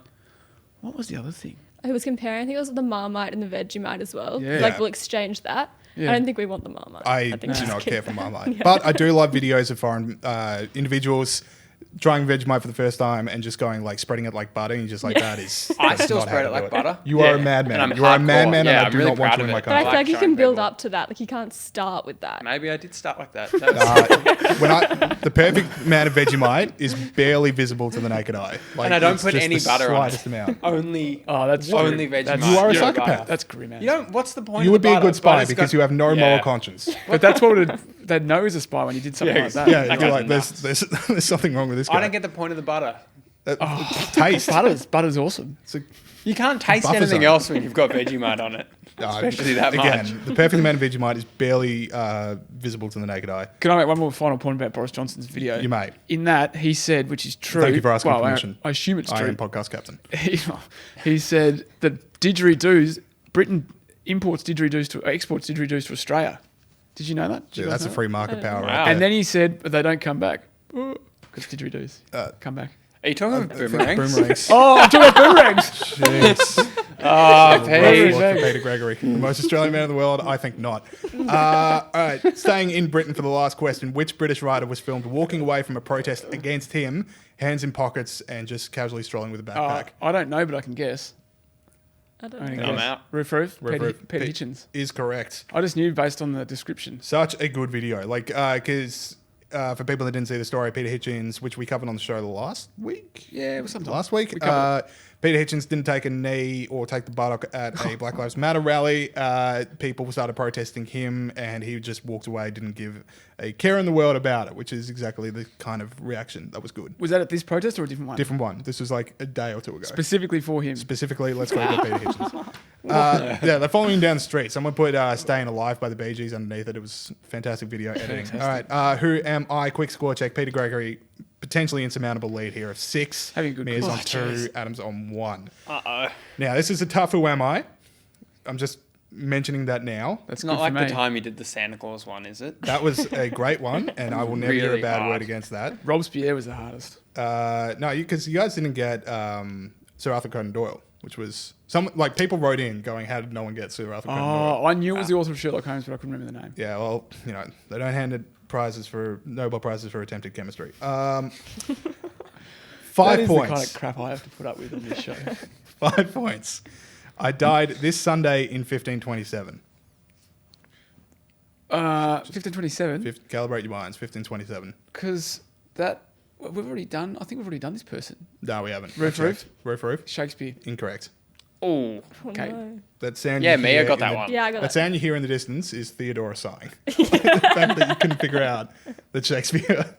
Speaker 3: What was the other thing?
Speaker 7: I was comparing. I think it was the Marmite and the Vegemite as well.
Speaker 3: Yeah.
Speaker 7: Like we'll exchange that.
Speaker 3: Yeah.
Speaker 7: I don't think we want the Marmite.
Speaker 2: I
Speaker 7: think
Speaker 2: do
Speaker 7: just
Speaker 2: not
Speaker 7: keep
Speaker 2: care for
Speaker 7: that.
Speaker 2: Marmite,
Speaker 7: Yeah.
Speaker 2: but I do love videos of foreign individuals trying Vegemite for the first time and just going like spreading it like butter. And you're just like, that is.
Speaker 6: I
Speaker 2: that's
Speaker 6: still
Speaker 2: not how
Speaker 6: spread
Speaker 2: to
Speaker 6: it
Speaker 2: do
Speaker 6: like butter.
Speaker 2: You are a
Speaker 6: Yeah.
Speaker 2: madman.
Speaker 6: And I'm
Speaker 2: You are a
Speaker 6: hardcore.
Speaker 2: madman,
Speaker 6: Yeah,
Speaker 2: and I
Speaker 6: I'm
Speaker 2: do
Speaker 6: really
Speaker 2: not want
Speaker 6: proud
Speaker 2: you
Speaker 6: of
Speaker 2: in my
Speaker 6: it.
Speaker 7: But I
Speaker 2: country.
Speaker 7: feel like you
Speaker 6: showing
Speaker 7: can build
Speaker 6: people.
Speaker 7: up to that. Like you can't start with that.
Speaker 6: Maybe I did start like that.
Speaker 2: The perfect amount of Vegemite is barely visible to the naked eye. Like,
Speaker 6: And I don't
Speaker 2: it's
Speaker 6: put
Speaker 2: just
Speaker 6: any
Speaker 2: the
Speaker 6: butter on it.
Speaker 2: slightest amount.
Speaker 6: only
Speaker 3: That's
Speaker 6: only
Speaker 3: true.
Speaker 6: Vegemite.
Speaker 2: You are a
Speaker 6: no
Speaker 2: psychopath.
Speaker 6: butter.
Speaker 3: That's grim, man.
Speaker 6: You don't. What's the point?
Speaker 2: You
Speaker 6: of
Speaker 2: would
Speaker 6: the
Speaker 2: be a
Speaker 6: butter?
Speaker 2: good spy
Speaker 6: Butter's
Speaker 2: because
Speaker 6: got-
Speaker 2: you have no
Speaker 6: Yeah.
Speaker 2: moral conscience.
Speaker 3: But that's what they'd know as a spy when you did something
Speaker 6: Yeah,
Speaker 3: like that.
Speaker 2: Yeah,
Speaker 6: That
Speaker 2: you'd be
Speaker 6: guy's
Speaker 2: like,
Speaker 6: nuts.
Speaker 2: there's something wrong with this guy.
Speaker 6: I don't get the point of the butter.
Speaker 2: Taste.
Speaker 3: Butter's awesome.
Speaker 2: It's a-
Speaker 6: You can't taste
Speaker 2: Buffer
Speaker 6: anything
Speaker 2: zone.
Speaker 6: else when you've got Vegemite on it. Especially that
Speaker 2: again,
Speaker 6: much.
Speaker 2: the perfect amount of Vegemite is barely visible to the naked eye.
Speaker 3: Can I make one more final point about Boris Johnson's video?
Speaker 2: You may.
Speaker 3: In that, he said, which is true.
Speaker 2: Thank you for asking
Speaker 3: well,
Speaker 2: permission.
Speaker 3: I assume it's
Speaker 2: I
Speaker 3: true.
Speaker 2: am podcast captain.
Speaker 3: He said that didgeridoos, Britain exports didgeridoos to Australia. Did you know that? Did you
Speaker 2: Yeah,
Speaker 3: guys
Speaker 2: that's a
Speaker 3: know
Speaker 2: free market power
Speaker 6: Wow.
Speaker 2: right
Speaker 3: that?
Speaker 2: there.
Speaker 3: And then he said, but they don't come back. Because didgeridoos come back.
Speaker 6: Are you talking about boomerangs?
Speaker 2: Boomerangs.
Speaker 3: Oh, I'm talking about boomerangs.
Speaker 2: Jeez.
Speaker 6: Oh,
Speaker 2: Very
Speaker 6: Pete.
Speaker 2: for Peter Gregory, the most Australian man in the world. I think not. All right, staying in Britain for the last question. Which British writer was filmed walking away from a protest against him, hands in pockets, and just casually strolling with a backpack?
Speaker 3: I don't know, but I can guess.
Speaker 7: I don't
Speaker 3: I can
Speaker 7: know.
Speaker 6: I'm
Speaker 3: guess.
Speaker 6: out.
Speaker 3: Roof.
Speaker 2: Roof.
Speaker 3: Peter Hitchens.
Speaker 2: Is correct.
Speaker 3: I just knew based on the description.
Speaker 2: Such a good video. Like, because for people that didn't see the story, Peter Hitchens, which we covered on the show last week.
Speaker 3: Yeah, it was sometime.
Speaker 2: Last week,
Speaker 3: We covered
Speaker 2: Peter Hitchens didn't take a knee or take the buttock at a Black Lives Matter rally. People started protesting him, and he just walked away, didn't give a care in the world about it, which is exactly the kind of reaction that was good.
Speaker 3: Was that at this protest or a different one?
Speaker 2: Different one. This was like a day or two ago.
Speaker 3: Specifically for him.
Speaker 2: Specifically, let's go to Peter Hitchens. Yeah, they're following him down the street. Someone put "Staying Alive" by the Bee Gees underneath it. It was fantastic video editing. All right, who am I? Quick score check. Peter Gregory, potentially insurmountable lead here of 6.
Speaker 3: Having a good
Speaker 2: Mia's
Speaker 3: call.
Speaker 2: on 2, Adam's on 1.
Speaker 6: Uh-oh.
Speaker 2: Now, this is a tough who am I. I'm just mentioning that now.
Speaker 3: That's
Speaker 6: It's not
Speaker 3: good
Speaker 6: like
Speaker 3: for
Speaker 6: the
Speaker 3: me.
Speaker 6: time you did the Santa Claus one, is it?
Speaker 2: That was a great one, and I will never hear a
Speaker 6: Really
Speaker 2: bad
Speaker 6: hard.
Speaker 2: word against that.
Speaker 3: Robespierre was the hardest.
Speaker 2: No, because you guys didn't get Sir Arthur Conan Doyle, which was some like people wrote in going, "How did no one get Sir Arthur Conan Doyle?"
Speaker 3: Oh, I knew it was the author of Sherlock Holmes, but I couldn't remember the name.
Speaker 2: Yeah, well, they don't hand it Nobel prizes for attempted chemistry. 5
Speaker 3: That is
Speaker 2: points.
Speaker 3: the kind of crap I have to put up with on this show.
Speaker 2: 5 points. I died this Sunday in 1527.
Speaker 3: 1527.
Speaker 2: Calibrate your minds. 1527.
Speaker 3: Because that we've already done. I think we've already done this person.
Speaker 2: No, we haven't.
Speaker 3: Roof,
Speaker 2: I checked. Roof.
Speaker 3: Shakespeare.
Speaker 2: Incorrect.
Speaker 6: Oh.
Speaker 7: Oh,
Speaker 3: Okay.
Speaker 7: no.
Speaker 2: That sound.
Speaker 6: Yeah,
Speaker 2: you
Speaker 6: me, I
Speaker 2: hear
Speaker 6: got
Speaker 2: in
Speaker 6: that
Speaker 2: the-
Speaker 6: one.
Speaker 7: Yeah, I got
Speaker 2: That
Speaker 7: it.
Speaker 2: sound you hear in the distance is Theodora sighing. The fact that you couldn't figure out that Shakespeare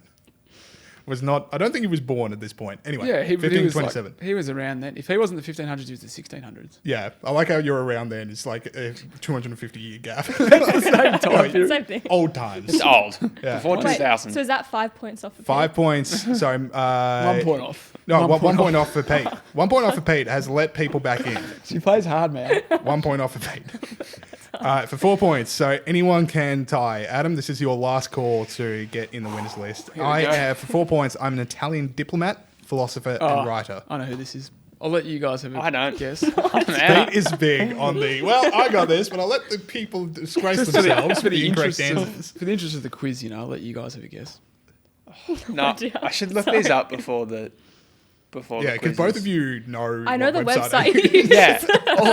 Speaker 2: was not. I don't think he was born at this point. Anyway,
Speaker 3: Yeah, he was
Speaker 2: 1527.
Speaker 3: like, he was around then. If he wasn't the 1500s, he was the 1600s.
Speaker 2: Yeah, I like how you're around then. It's like a 250-year gap.
Speaker 3: Same time period.
Speaker 7: Same thing.
Speaker 2: Old times.
Speaker 6: It's old.
Speaker 2: Yeah.
Speaker 6: Before
Speaker 7: Wait,
Speaker 6: 2000.
Speaker 7: so is that 5 points off? Of
Speaker 2: 5 points. Sorry.
Speaker 3: 1 point off.
Speaker 2: No, 1 point off for Pete. 1 point off for Pete has let people back in.
Speaker 3: She plays hard, man.
Speaker 2: 1 point off for Pete. All right, for 4 points. So anyone can tie. Adam, this is your last call to get in the winners list.
Speaker 3: Here we go.
Speaker 2: For 4 points, I'm an Italian diplomat, philosopher,
Speaker 3: Oh,
Speaker 2: and writer.
Speaker 3: I know who this is. I'll let you guys have a
Speaker 6: I don't.
Speaker 3: guess.
Speaker 6: I'm out.
Speaker 2: Pete is big on the, well, I got this, but I'll let the people disgrace
Speaker 3: Just for the,
Speaker 2: themselves
Speaker 3: just for
Speaker 2: with
Speaker 3: the
Speaker 2: the incorrect
Speaker 3: interest
Speaker 2: answers.
Speaker 3: of, for the interest of the quiz, I'll let you guys have a guess.
Speaker 6: No,
Speaker 7: idea.
Speaker 6: I should look these up before the
Speaker 2: Yeah, because both of you know
Speaker 7: I know
Speaker 2: what
Speaker 7: the website.
Speaker 2: I use.
Speaker 7: you use.
Speaker 6: Yeah,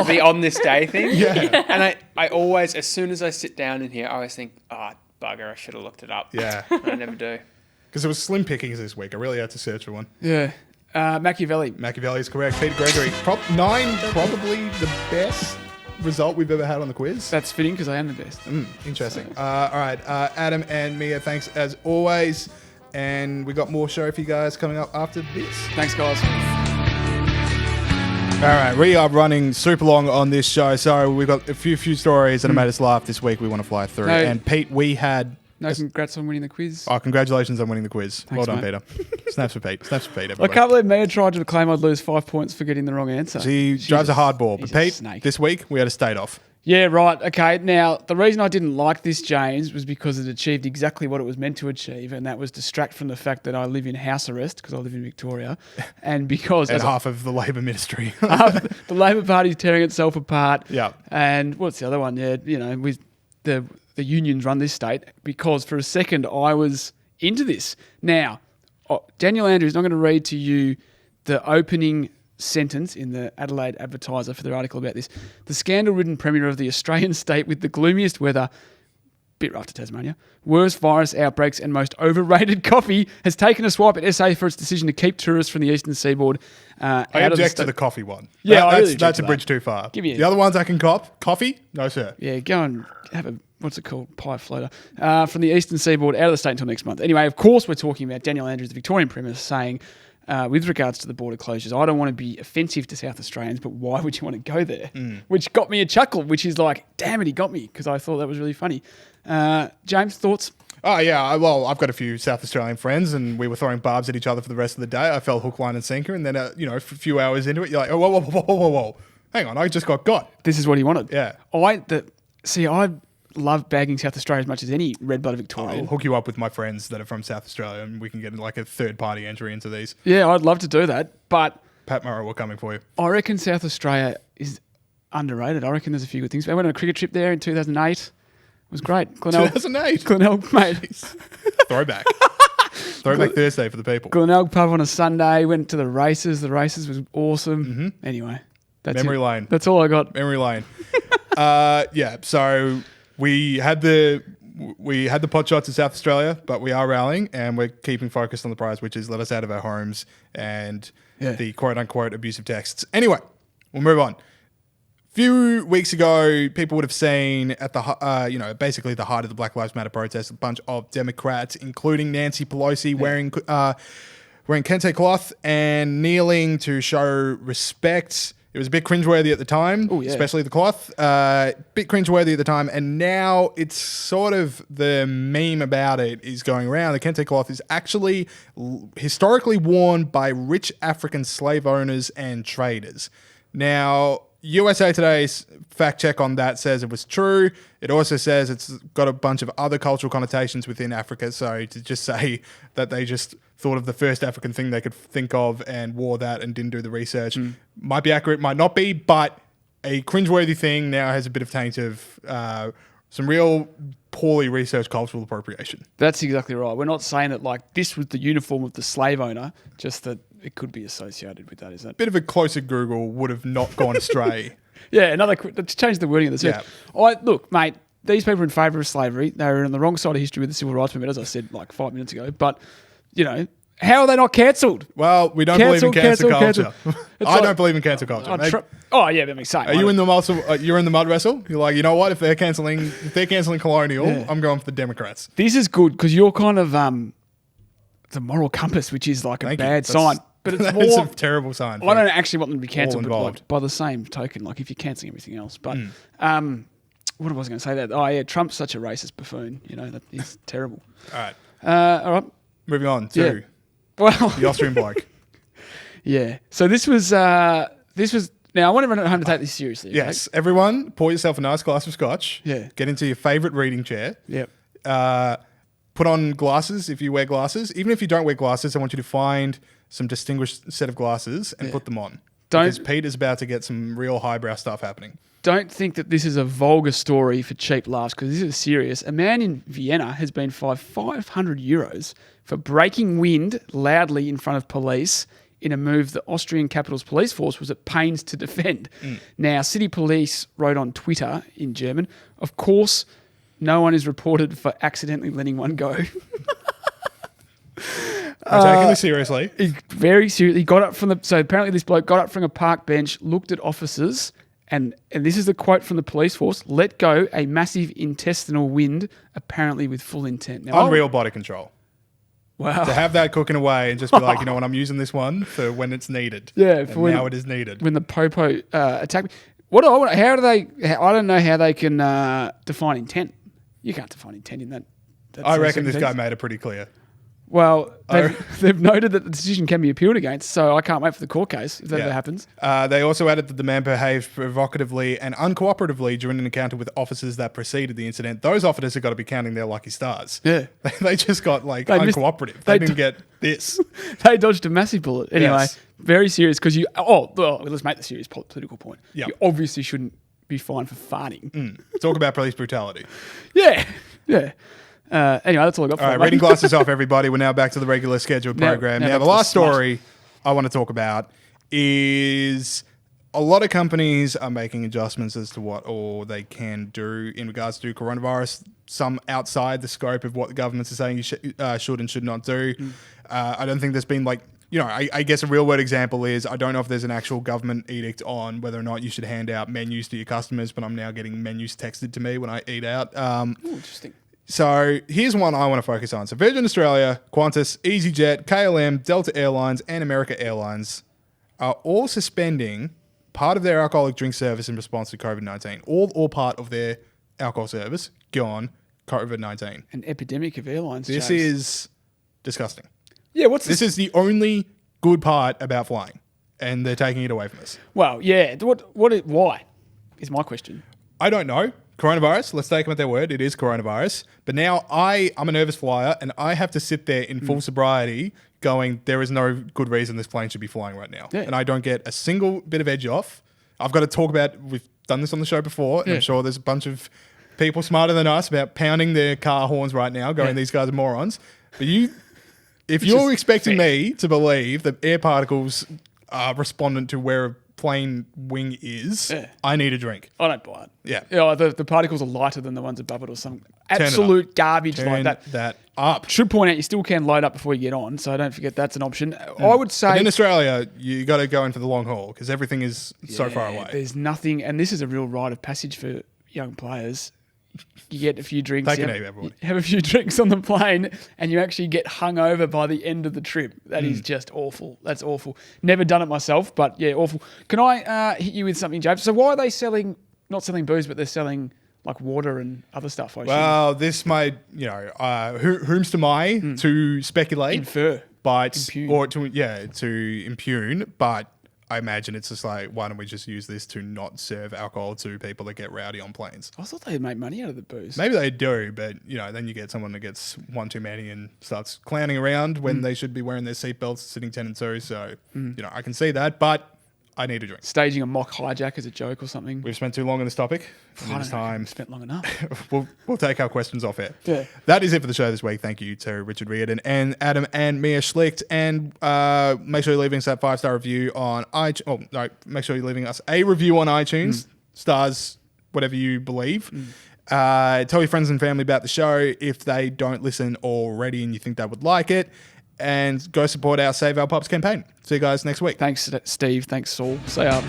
Speaker 6: the on this day thing.
Speaker 2: Yeah.
Speaker 6: And I always, as soon as I sit down in here, I always think, oh, bugger, I should have looked it up.
Speaker 2: Yeah.
Speaker 6: And I never do.
Speaker 2: Because it was slim pickings this week. I really had to search for one.
Speaker 3: Yeah. Machiavelli.
Speaker 2: Machiavelli is correct. Peter Gregory. 9, probably the best result we've ever had on the quiz.
Speaker 3: That's fitting because I am the best.
Speaker 2: Interesting. All right. Adam and Mia, thanks as always. And we got more show for you guys coming up after this.
Speaker 3: Thanks, guys.
Speaker 2: All right. We are running super long on this show. So we've got a few stories that have made us laugh this week we want to fly through.
Speaker 3: No.
Speaker 2: And Pete, we had
Speaker 3: No, congrats on winning the quiz.
Speaker 2: Oh, congratulations on winning the quiz.
Speaker 3: Thanks,
Speaker 2: Well done,
Speaker 3: mate.
Speaker 2: Peter. Snaps for Pete. Snaps for Pete,
Speaker 3: I
Speaker 2: everybody.
Speaker 3: can't believe Mia tried to claim I'd lose 5 points for getting the wrong answer.
Speaker 2: She drives a hard ball. But
Speaker 3: she's a
Speaker 2: Pete,
Speaker 3: snake.
Speaker 2: this week we had a state off.
Speaker 3: Yeah, right. Okay. Now, the reason I didn't like this, James, was because it achieved exactly what it was meant to achieve, and that was distract from the fact that I live in house arrest because I live in Victoria, and because
Speaker 2: And half of the Labor ministry.
Speaker 3: the Labor Party's tearing itself apart.
Speaker 2: Yeah.
Speaker 3: And what's the other one? Yeah, with the unions run this state, because for a second I was into this. Now, Daniel Andrews, I'm going to read to you the opening sentence in the Adelaide Advertiser for their article about this. The scandal-ridden premier of the Australian state with the gloomiest weather, bit rough to Tasmania, worst virus outbreaks and most overrated coffee has taken a swipe at SA for its decision to keep tourists from the eastern seaboard
Speaker 2: I
Speaker 3: out of the
Speaker 2: object to
Speaker 3: state.
Speaker 2: the coffee one.
Speaker 3: Yeah, I really object
Speaker 2: that's
Speaker 3: to
Speaker 2: a
Speaker 3: that.
Speaker 2: bridge too far.
Speaker 3: Give me
Speaker 2: the other ones I can cop. Coffee? No, sir.
Speaker 3: Yeah, go and have a, what's it called, pie floater, from the eastern seaboard out of the state until next month. Anyway, of course we're talking about Daniel Andrews, the Victorian Premier, saying, with regards to the border closures, I don't want to be offensive to South Australians, but why would you want to go there? Which got me a chuckle, which is like, damn it, he got me, because I thought that was really funny. James, thoughts?
Speaker 2: Oh, yeah. Well, I've got a few South Australian friends, and we were throwing barbs at each other for the rest of the day. I fell hook, line, and sinker, and then, a few hours into it, you're like, oh, whoa. Hang on, I just got.
Speaker 3: This is what he wanted.
Speaker 2: Yeah.
Speaker 3: I love bagging South Australia as much as any red-blooded
Speaker 2: I'll
Speaker 3: Victorian.
Speaker 2: hook you up with my friends that are from South Australia, and we can get like a third-party entry into these.
Speaker 3: Yeah, I'd love to do that, but
Speaker 2: Pat Murray, we're coming for you.
Speaker 3: I reckon South Australia is underrated. I reckon there's a few good things. I went on a cricket trip there in 2008. It was great.
Speaker 2: 2008.
Speaker 3: Glenelg, mate.
Speaker 2: Throwback. Throwback Thursday for the people.
Speaker 3: Glenelg pub on a Sunday. Went to the races. The races was awesome. Anyway, that's
Speaker 2: Memory
Speaker 3: it.
Speaker 2: lane.
Speaker 3: That's all I got.
Speaker 2: Memory lane. Yeah. So we had the pot shots in South Australia, but we are rallying and we're keeping focused on the prize, which is let us out of our homes and the quote unquote abusive texts. Anyway, we'll move on. Few weeks ago, people would have seen at the basically the height of the Black Lives Matter protest, a bunch of Democrats, including Nancy Pelosi, wearing kente cloth and kneeling to show respect. It was a bit cringeworthy at the time, especially the cloth. Bit cringeworthy at the time, and now it's sort of the meme about it is going around. The kente cloth is actually historically worn by rich African slave owners and traders. Now, USA Today's fact check on that says it was true. It also says it's got a bunch of other cultural connotations within Africa. So to just say that they just thought of the first African thing they could think of and wore that and didn't do the research might be accurate, might not be, but a cringeworthy thing now has a bit of taint of some real poorly researched cultural appropriation.
Speaker 3: That's exactly right. We're not saying that like this was the uniform of the slave owner, just that it could be associated with that, is that?
Speaker 2: Bit of a closer Google would have not gone astray.
Speaker 3: Yeah, let's change the wording of the search. Look, mate, these people are in favour of slavery. They were on the wrong side of history with the Civil Rights Movement, as I said like 5 minutes ago. But, how are they not cancelled?
Speaker 2: Well, we don't believe in cancel culture. I don't believe in cancel culture.
Speaker 3: That makes sense.
Speaker 2: Are you in the muscle? You're in the mud wrestle. You're like, you know what? If they're cancelling Colonial, I'm going for the Democrats.
Speaker 3: This is good because you're kind of the moral compass, which is like a bad sign. But it's
Speaker 2: that's
Speaker 3: more
Speaker 2: a terrible sign.
Speaker 3: I don't actually want them to be cancelled, but
Speaker 2: involved.
Speaker 3: like, by the same token, like if you're cancelling everything else. But what was I going to say? That Trump's such a racist buffoon. That he's terrible.
Speaker 2: All right.
Speaker 3: All right.
Speaker 2: Moving on to the Austrian bloke.
Speaker 3: Yeah. So this was. Now I want everyone at home to take this seriously. Okay?
Speaker 2: Yes, everyone, pour yourself a nice glass of scotch.
Speaker 3: Yeah.
Speaker 2: Get into your favourite reading chair.
Speaker 3: Yep.
Speaker 2: Put on glasses if you wear glasses. Even if you don't wear glasses, I want you to find some distinguished set of glasses and put them on. Because Pete is about to get some real highbrow stuff happening.
Speaker 3: Don't think that this is a vulgar story for cheap laughs, because this is serious. A man in Vienna has been fined €500 for breaking wind loudly in front of police in a move the Austrian capital's police force was at pains to defend. Now, city police wrote on Twitter in German, of course, no one is reported for accidentally letting one go.
Speaker 2: I'm taking this seriously.
Speaker 3: Very seriously. So apparently this bloke got up from a park bench, looked at officers, and this is the quote from the police force, let go a massive intestinal wind, apparently with full intent. Now,
Speaker 2: Unreal body control.
Speaker 3: Wow.
Speaker 2: To have that cooking away and just be like, you know what, I'm using this one for when it's needed.
Speaker 3: Yeah.
Speaker 2: For now it is needed.
Speaker 3: When the popo attack me. I don't know how they can define intent. You can't define intent in that
Speaker 2: I reckon this guy made it pretty clear.
Speaker 3: Well, they've noted that the decision can be appealed against, so I can't wait for the court case if that ever happens.
Speaker 2: They also added that the man behaved provocatively and uncooperatively during an encounter with officers that preceded the incident. Those officers have got to be counting their lucky stars.
Speaker 3: Yeah.
Speaker 2: They just got uncooperative. They didn't get this.
Speaker 3: They dodged a massive bullet. Anyway, very serious because let's make the serious political point.
Speaker 2: Yep.
Speaker 3: You obviously shouldn't be fined for farting.
Speaker 2: Talk about police brutality.
Speaker 3: Yeah. Anyway, that's all I got for
Speaker 2: All right, reading glasses off, everybody. We're now back to the regular scheduled program. Now, the last story I want to talk about is a lot of companies are making adjustments as to what all they can do in regards to coronavirus, some outside the scope of what the governments are saying you should and should not do. I don't think there's been I guess a real world example is I don't know if there's an actual government edict on whether or not you should hand out menus to your customers, but I'm now getting menus texted to me when I eat out.
Speaker 3: Interesting.
Speaker 2: So here's one I want to focus on. So Virgin Australia, Qantas, EasyJet, KLM, Delta Airlines, and America Airlines are all suspending part of their alcoholic drink service in response to COVID-19. All part of their alcohol service gone COVID-19.
Speaker 3: An epidemic of airlines.
Speaker 2: This is disgusting.
Speaker 3: Yeah,
Speaker 2: this is the only good part about flying, and they're taking it away from us.
Speaker 3: Well, yeah. Why is my question.
Speaker 2: I don't know. Coronavirus, let's take them at their word. It is coronavirus. But now I'm a nervous flyer, and I have to sit there in full sobriety going, there is no good reason this plane should be flying right now.
Speaker 3: Yeah.
Speaker 2: And I don't get a single bit of edge off. I've got to talk about, we've done this on the show before, and I'm sure there's a bunch of people smarter than us about pounding their car horns right now, going, these guys are morons. But if you're expecting me to believe that air particles are respondent to where a plane wing is, I need a drink.
Speaker 3: I don't buy it.
Speaker 2: Yeah.
Speaker 3: The particles are lighter than the ones above it or some absolute garbage like that.
Speaker 2: That up.
Speaker 3: Should point out you still can load up before you get on, so don't forget that's an option. I would say...
Speaker 2: But in Australia, you got to go in for the long haul because everything is so far away.
Speaker 3: There's nothing, and this is a real rite of passage for young players. You get a few drinks.
Speaker 2: Take it easy, everyone.
Speaker 3: Have a few drinks on the plane, and you actually get hungover by the end of the trip. That is just awful. That's awful. Never done it myself, but yeah, awful. Can I hit you with something, James? So why are they not selling booze, but they're selling like water and other stuff?
Speaker 2: Well, this might, whom's to my to speculate,
Speaker 3: infer,
Speaker 2: impugn. Or to impugn, but. I imagine it's just like, why don't we just use this to not serve alcohol to people that get rowdy on planes?
Speaker 3: I thought they'd make money out of the booze.
Speaker 2: Maybe they do, but then you get someone that gets one too many and starts clowning around when they should be wearing their seatbelts, sitting 10 and 2. So, I can see that, but I need a drink.
Speaker 3: Staging a mock hijack as a joke or something.
Speaker 2: We've spent too long on this topic.
Speaker 3: It's time. Spent long enough.
Speaker 2: we'll take our questions off air.
Speaker 3: Yeah.
Speaker 2: That is it for the show this week. Thank you to Richard Riordan and Adam and Mia Schlicht. And make sure you're leaving us that 5-star review on iTunes. Oh, no, make sure you're leaving us a review on iTunes. Stars, whatever you believe. Tell your friends and family about the show if they don't listen already and you think they would like it. And go support our Save Our Pubs campaign. See you guys next week.
Speaker 3: Thanks, Steve. Thanks, Saul. See ya.